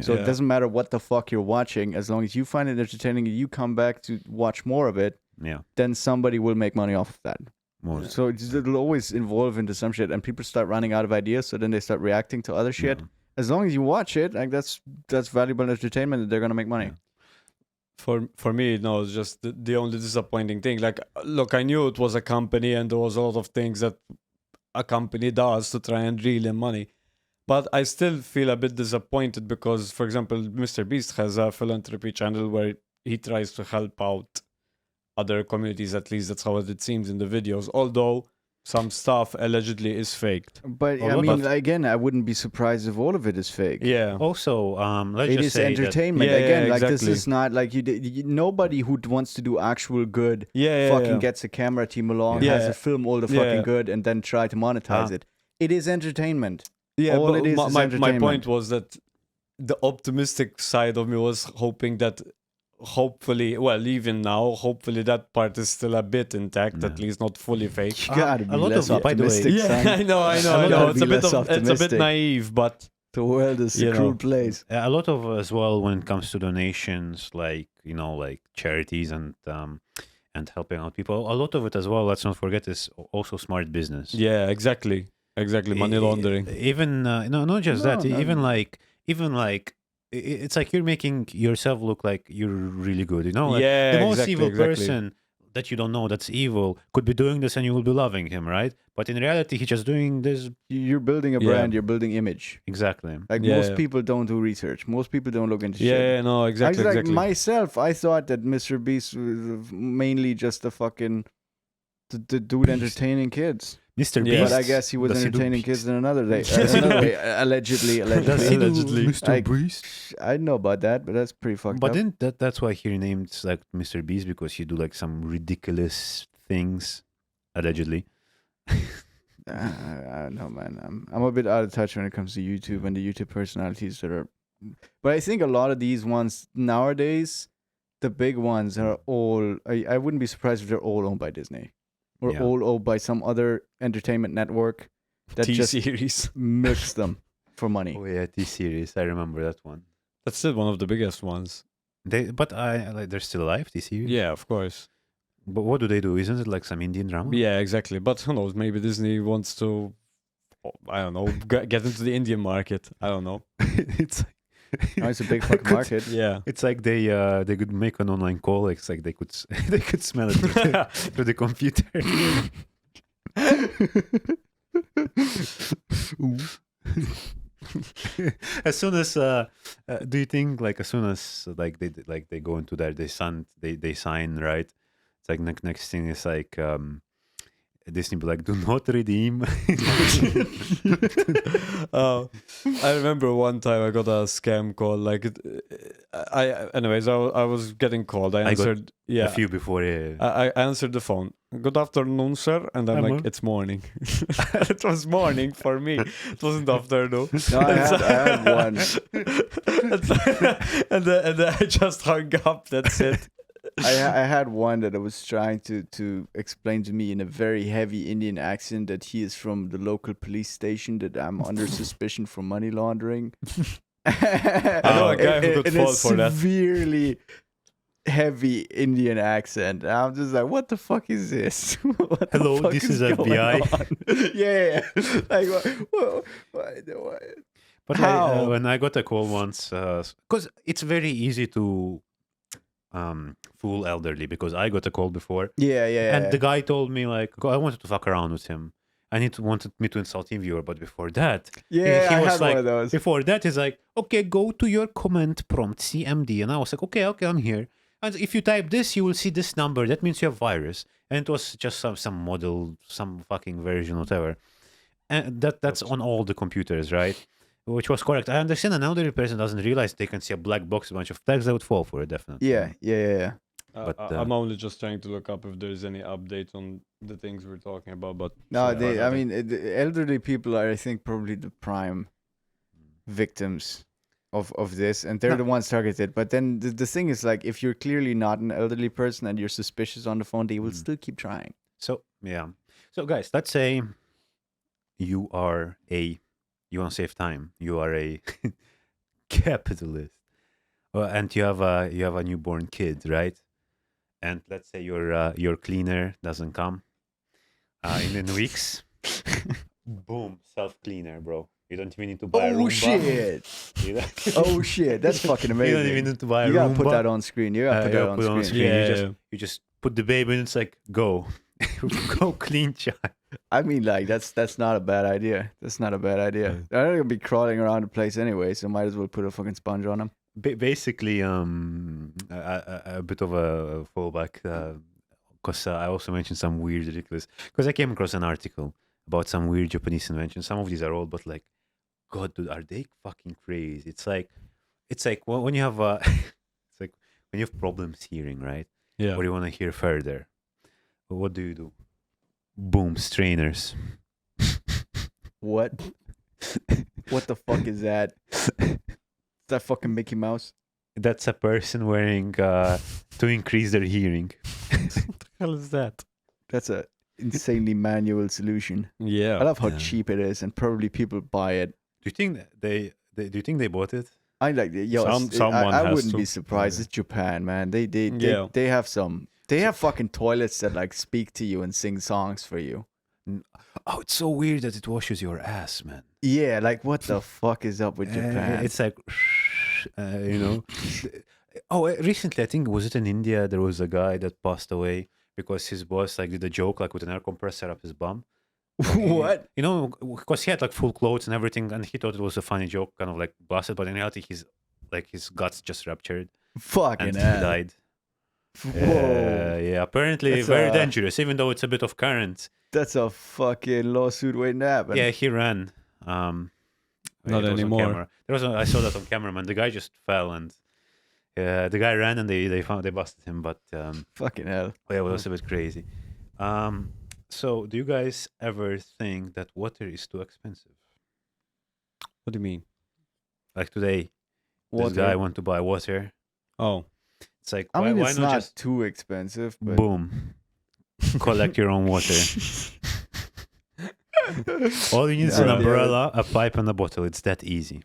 So Yeah. it doesn't matter what the fuck you're watching, as long as you find it entertaining and you come back to watch more of it, Yeah. then somebody will make money off of that. Most. So it'll always evolve into some shit, and people start running out of ideas, so then they start reacting to other shit. Yeah. As long as you watch it, like that's valuable entertainment, and they're gonna make money. Yeah. For me, no, it's just the only disappointing thing. Like, look, I knew it was a company and there was a lot of things that a company does to try and reel in money. But I still feel a bit disappointed because, for example, Mr. Beast has a philanthropy channel where he tries to help out other communities, at least that's how it seems in the videos. Although some stuff allegedly is faked. But A I lot mean, of- again, I wouldn't be surprised if all of it is fake. Yeah. Also, let's It just is say that entertainment. Yeah, Again, yeah, like this exactly. is not like nobody who wants to do actual good Yeah, fucking yeah. gets a camera team along, Yeah. has to film all the Yeah. fucking good, and then try to monetize Ah. it. It is entertainment. Yeah, All but it is my entertainment. point was that the optimistic side of me was hoping that hopefully, well, even now, hopefully that part is still a bit intact, at Yeah. least not fully fake. You gotta a be lot less of- by the way- optimistic, son. Yeah, I know. I I gotta know. It's be a bit less it's a bit optimistic. naive, but The world is You a cruel know. place. a lot of as well when it comes to donations, like like charities and helping out people. A lot of it as well. Let's not forget is also smart business. yeah, exactly, money laundering. Even no, not just that. No, Even like it's like you're making yourself look like you're really good. Like, Yeah, the most exactly, evil exactly. person that you don't know that's evil could be doing this and you will be loving him, right? But in reality, he's just doing this You're building a Yeah. brand. You're building image. exactly. Like Yeah, most yeah. people don't do research. Most people don't look into Yeah, shit. yeah, no, exactly, like exactly. myself, I thought that Mr. Beast was mainly just a fucking the dude Beast. entertaining kids. Mr. Yeah. Beast. But I guess he was Does he do entertaining beast? kids in another way. Allegedly. Does he do Allegedly. Mr. Like, Beast? I know about that, but that's pretty fucked But up. then that's why he renamed like Mr. Beast because he do like some ridiculous things, allegedly. I don't know, man. I'm a bit out of touch when it comes to YouTube and the YouTube personalities that are. But I think a lot of these ones nowadays, the big ones are all. I wouldn't be surprised if they're all owned by Disney, or Yeah. all owned by some other entertainment network that just T-series. milks them for money. Oh yeah, T-series. I remember that one. That's still one of the biggest ones. But they're still alive. T-series. Yeah, of course. But what do they do? Isn't it like some Indian drama? Yeah, exactly. But who knows? Maybe Disney wants to, I don't know, get into the Indian market. I don't know. it's Oh, it's a big fucking market. Yeah. It's like they could make an online call. It's like they could they could smell it through the computer. As soon as do you think like as soon as they go into there they sign, right? It's like next thing is like Disney be like, do not redeem. I remember one time I got a scam call. Like, anyways, I was getting called. I I got answered. Yeah, A few before. I answered the phone. Good afternoon, sir. And I'm like, it's morning. It was morning for me. It wasn't afternoon. No, I had one. and then I just hung up. That's it. I had one that was trying to explain to me in a very heavy Indian accent that he is from the local police station, that I'm under suspicion for money laundering. I know a guy who could in fall a for that. severely heavy Indian accent. And I'm just like, what the fuck is this? What the Hello, fuck this is going FBI. on? Yeah. Like, what? But How? when I got a call once, because it's very easy to fool elderly, because I got a call before, Yeah. and the guy told me like, I wanted to fuck around with him, and he wanted me to insult TeamViewer, but before that, Yeah, he I was had like, one of those. before that, he's like, okay, go to your command prompt CMD, and I was like, okay, I'm here, and if you type this, you will see this number. That means you have virus, and it was just some model, some fucking version, whatever, and that's on all the computers, right? Which was correct. I understand an elderly person doesn't realize they can see a black box, a bunch of text, they would fall for it, definitely. Yeah. But, I'm only just trying to look up if there's any update on the things we're talking about. But No, yeah, I mean, the elderly people are, I think, probably the prime victims of this, and they're the ones targeted. But then the thing is, like, if you're clearly not an elderly person and you're suspicious on the phone, they will still keep trying. So, yeah. So, guys, let's say you want to save time. You are a capitalist. And you have a newborn kid, right? And let's say your cleaner doesn't come in weeks. Boom, self cleaner, bro. You don't even need to buy a Roomba. Shit! You don't- Oh shit! That's fucking amazing. You don't even need to buy a You gotta put Roomba. that on screen. You gotta put that on screen. Yeah. You just put the baby and it's like go, go clean child. I mean, like that's not a bad idea. That's not a bad idea. They're gonna be crawling around the place anyway, so might as well put a fucking sponge on them. Basically, a bit of a fallback, because I also mentioned some weird, ridiculous. Because I came across an article about some weird Japanese inventions. Some of these are old, but like, God, dude, are they fucking crazy? It's like when you have it's like when you have problems hearing, right? Yeah. Or you want to hear further. What do? Boom, strainers. What? What the fuck is that? Is that fucking Mickey Mouse? That's a person wearing to increase their hearing. What the hell is that? That's a insanely manual solution. Yeah. I love how Yeah. cheap it is, and probably people buy it. Do you think that do you think they bought it? I like it. Yo, Someone I has wouldn't to. be surprised. It's Japan, man. They Yeah. they have some. They have fucking toilets that like speak to you and sing songs for you. Oh, it's so weird that it washes your ass, man. Yeah, like what the fuck is up with Japan? It's like, you know. Oh, recently, I think, was it in India? There was a guy that passed away because his boss like did a joke like with an air compressor up his bum. What? You know, because he had like full clothes and everything, and he thought it was a funny joke, kind of like busted. But in reality, his guts just ruptured Fucking and he hell. died. Whoa. Yeah, apparently That's very dangerous, even though it's a bit of current. That's a fucking lawsuit waiting to happen. Yeah, he ran. Not it was on anymore. camera. I saw that on camera, man. The guy just fell, and the guy ran, and they busted him. But Fucking hell. yeah, it was a bit crazy. So, do you guys ever think that water is too expensive? What do you mean? Like today, this Water. guy went to buy water. Oh. It's like I mean, why it's not not just too expensive, but boom, collect your own water. All you need is an Yeah. umbrella, a pipe, and a bottle. It's that easy.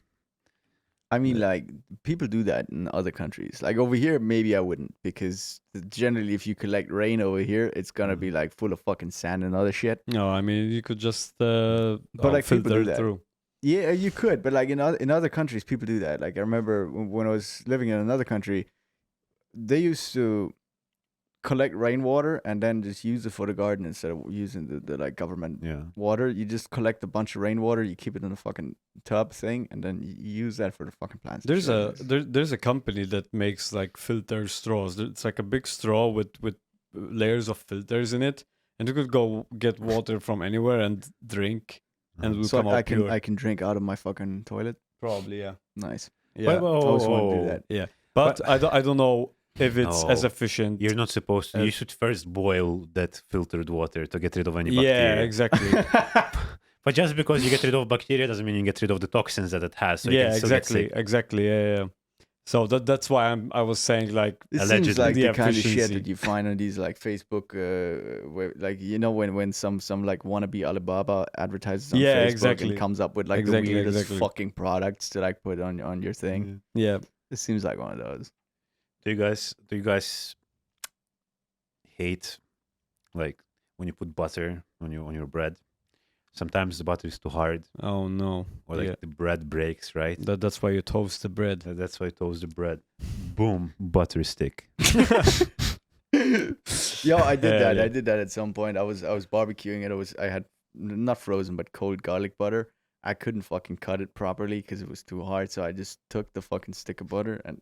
I mean, like people do that in other countries. Like over here, maybe I wouldn't because generally, if you collect rain over here, it's gonna be like full of fucking sand and other shit. No, I mean you could just like, people filter do that. through. Yeah, you could, but like in other countries, people do that. Like I remember when I was living in another country, they used to collect rainwater and then just use it for the garden instead of using the like government Yeah. water. You just collect a bunch of rainwater, you keep it in a fucking tub thing, and then you use that for the fucking plants. There's there's a company that makes like filter straws. It's like a big straw with layers of filters in it, and you could go get water from anywhere and drink, and it will so come out pure. I can drink out of my fucking toilet. Probably, yeah. Nice. Yeah, I always want to do that. yeah. But I don't know if it's as No. efficient. You're not supposed to. You should first boil that filtered water to get rid of any bacteria. Yeah, exactly. But just because you get rid of bacteria doesn't mean you get rid of the toxins that it has. So you yeah, can still get exactly, sick. exactly. Yeah. So that's why I was saying like It seems Allegedly. like the The kind of shit efficiency. that you find on these like Facebook, where, like you know when some like wannabe Alibaba advertises on Yeah, Facebook exactly. and comes up with like Exactly, the weirdest exactly. fucking products to like put on your thing. yeah. It seems like one of those. Do you guys hate like when you put butter on your bread? Sometimes the butter is too hard, Oh no. or like Yeah. the bread breaks, right? That's why you toast the bread. That's why I toast the bread. Boom, butter stick. Yo, I did Yeah, that. yeah. I did that at some point. I was barbecuing it. I had not frozen but cold garlic butter. I couldn't fucking cut it properly because it was too hard. So I just took the fucking stick of butter and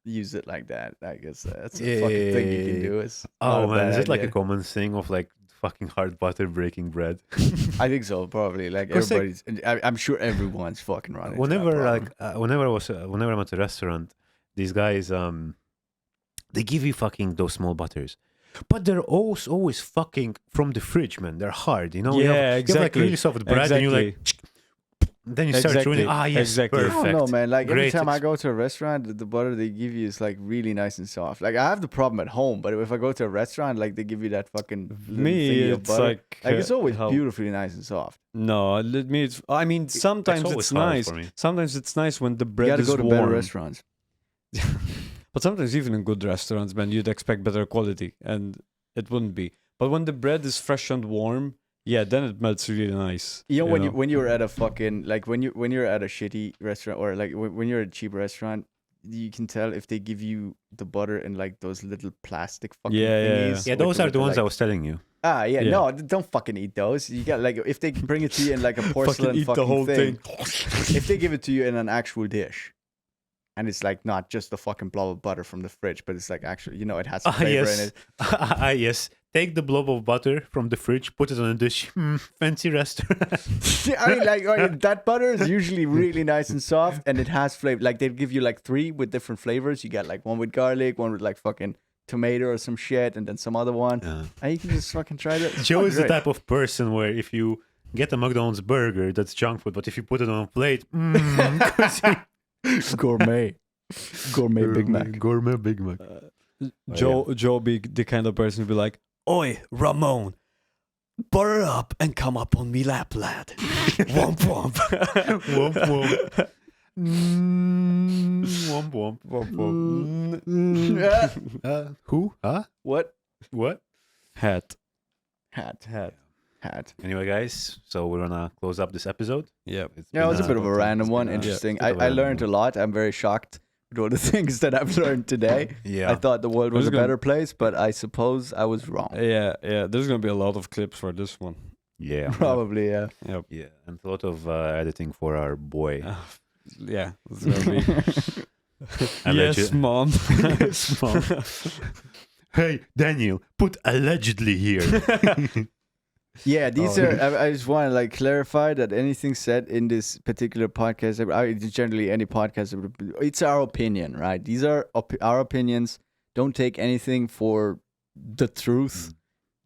used it like that. I guess that's a fucking thing you can do. It's not Oh a man, bad is it like a idea. common thing of like fucking hard butter breaking bread? I think so, probably. Like 'Cause, like- everybody's. I'm sure everyone's fucking running. Whenever whenever I'm at a restaurant, these guys they give you fucking those small butters, but they're always fucking from the fridge, man. They're hard, you know. You Yeah, have like exactly. really soft bread, and you like Then you start Exactly, ruining. Ah, yes, exactly. I I perfect. don't know, man. Like every Great time I go to a restaurant, the butter they give you is like really nice and soft. Like I have the problem at home, but if I go to a restaurant, like they give you that fucking little Me, thingy of it's butter. like It's always how- beautifully nice and soft. No, let me. I mean, sometimes always it's hard nice. for me. Sometimes it's nice when the You bread gotta is go to warm. better restaurants. But sometimes even in good restaurants, man, you'd expect better quality, and it wouldn't be. But when the bread is fresh and warm, yeah, then it melts really nice. You know when you're at a fucking like when you're at a shitty restaurant or like when you're at a cheap restaurant, you can tell if they give you the butter in like those little plastic fucking thingies. Yeah, with those are with the ones I like, was telling you. yeah, Yeah. no, don't fucking eat those. You got like if they bring it to you in like a porcelain eat the fucking whole thing. If they give it to you in an actual dish, and it's like not just the fucking blob of butter from the fridge, but it's like actually, it has some flavor in it. Yes. Take the blob of butter from the fridge, put it on a dish. Fancy restaurant. I mean, like that butter is usually really nice and soft, and it has flavor. Like they give you like 3 with different flavors. You get like one with garlic, one with like fucking tomato or some shit, and then some other one. And you can just fucking try that. It's Joe fucking is the great. type of person where if you get a McDonald's burger, that's junk food, but if you put it on a plate, 'cause gourmet Big Mac. Gourmet Big Mac. Joe be the kind of person who be like, "Oi, Ramone, butter up and come up on me lap, lad." Womp womp. Womp womp. Womp womp. Womp womp. Who? Huh? What? What? Hat. Anyway, guys, so we're gonna close up this episode. Yeah. Yeah, it was a bit of a random one. Interesting. I learned a lot. I'm very shocked with all the things that I've learned today. Yeah. I thought the world was Who's a gonna- better place, but I suppose I was wrong. Yeah. There's gonna be a lot of clips for this one. Yeah. Probably, yeah. Yep. Yeah, and a lot of editing for our boy. Yeah. It's gonna be. Alleged- Yes, mom. Yes, Mom. Hey, Daniel, put allegedly here. Yeah, these are. I just want to like clarify that anything said in this particular podcast, generally any podcast, it's our opinion, right? These are our opinions. Don't take anything for the truth.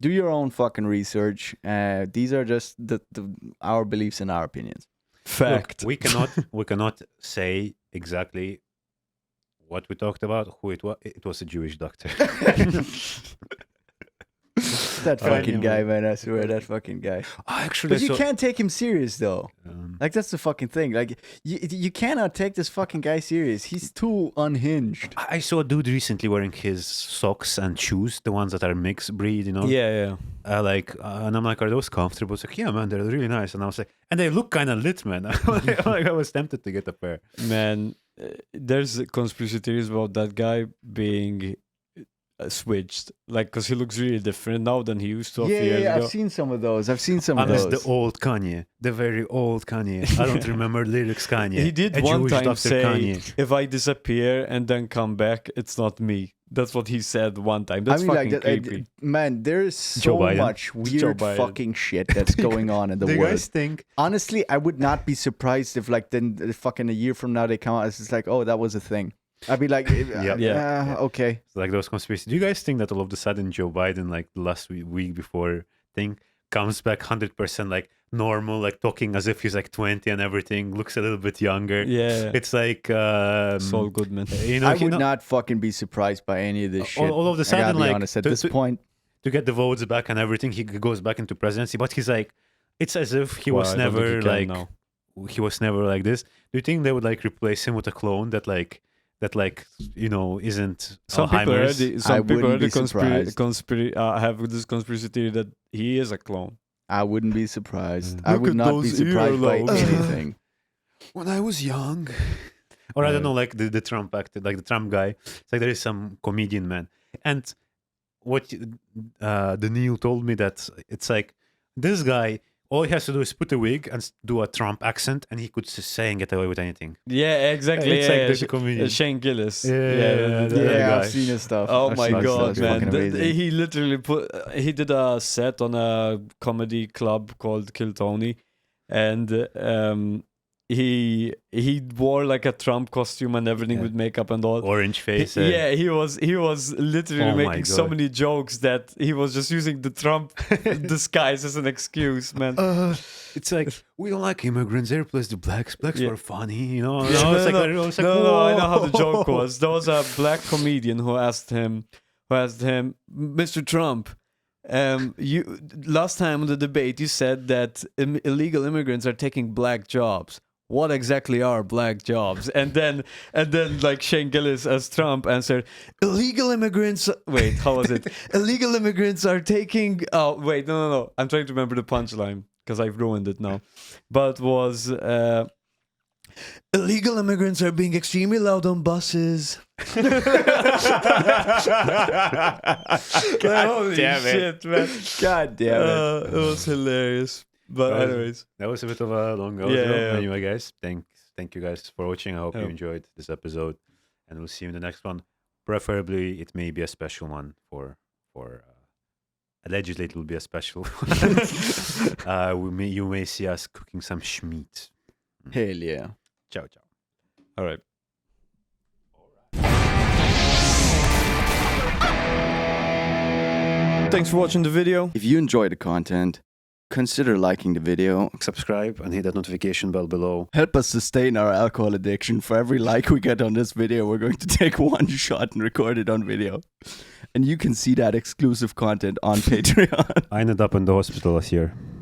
Do your own fucking research. These are just our beliefs and our opinions. Fact. Look, we cannot say exactly what we talked about. Who it was? It was a Jewish doctor. That fucking guy, man. I swear, that fucking guy. Actually, But you can't take him serious, though. Like, that's the fucking thing. Like, you cannot take this fucking guy serious. He's too unhinged. I saw a dude recently wearing his socks and shoes, the ones that are mixed breed, you know. Yeah. And I'm like, are those comfortable? It's like, yeah, man, they're really nice. And I was like, and they look kind of lit, man. I was tempted to get a pair. Man, there's conspiracy theories about that guy being switched, like, because he looks really different now than he used to a few years ago. I've seen some of those. Unless the old Kanye, the very old Kanye. I don't remember lyrics Kanye. He did A one Jewish time Dr. say, Kanye. "If I disappear and then come back, it's not me." That's what he said one time. That's fucking creepy. Man, there is Joe so Biden. much weird Biden. fucking shit that's going on in the Do you world. guys think? Honestly, I would not be surprised if, like, then fucking a year from now they come out. It's just like, oh, that was a thing. I'd be like, okay. It's like those conspiracies. Do you guys think that all of a sudden Joe Biden, like the last week before thing, comes back 100% like normal, like talking as if he's like 20 and everything, looks a little bit younger? Yeah, It's like Saul Goodman. You know, I would not fucking be surprised by any of this shit. all of a I sudden, gotta be like, honest, at to- this to- point, to get the votes back and everything, he goes back into presidency. But he's like, it's as if he Well, was I don't think never he can like now. he was never like this. Do you think they would like replace him with a clone that you know isn't Some people Alzheimer's? already, I some people wouldn't already be surprised. have this conspiracy theory that he is a clone. I wouldn't be surprised. I Look would at not be those surprised by earlobes. anything. When I was young. Or I don't know, like the Trump actor, like the Trump guy. It's like there is some comedian man. And what Daniel told me that it's like this guy, all he has to do is put a wig and do a Trump accent and he could say and get away with anything. Yeah, exactly. It's like the comedian. Shane Gillis. Yeah, Yeah, guy. I've seen his stuff. Oh I've my seen his god, stuff. It's man! fucking amazing. He literally he did a set on a comedy club called Kill Tony, and he wore like a Trump costume and everything with makeup and all. Orange face. Yeah, he was literally Oh my making so God. many jokes that he was just using the Trump disguise as an excuse, man. It's like, we don't like immigrants. They replace the blacks. Blacks Yeah. were funny, you know? Yeah, No, it's like, no, it's like, no, I know how the whoa. joke was. There was a black comedian who asked him, Mr. Trump, you last time on the debate you said that illegal immigrants are taking black jobs. What exactly are black jobs? And then like Shane Gillis as Trump answered, illegal immigrants. Wait, how was it? Illegal immigrants are taking. Oh wait, no. I'm trying to remember the punchline because I've ruined it now. But was illegal immigrants are being extremely loud on buses. God Holy damn it. shit, man! God damn it. It was hilarious. But Well, anyways, That was a bit of a long outro. Yeah. Anyway, guys, thank you guys for watching. I hope you Yeah. enjoyed this episode, and we'll see you in the next one. Preferably, it may be a special one for allegedly it will be a special. You may see us cooking some schmeat. Hell yeah. Ciao, ciao. all right. Thanks for watching the video. If you enjoy the content, consider liking the video. Subscribe and hit that notification bell below. Help us sustain our alcohol addiction. For every like we get on this video, we're going to take one shot and record it on video. And you can see that exclusive content on Patreon. I ended up in the hospital last year.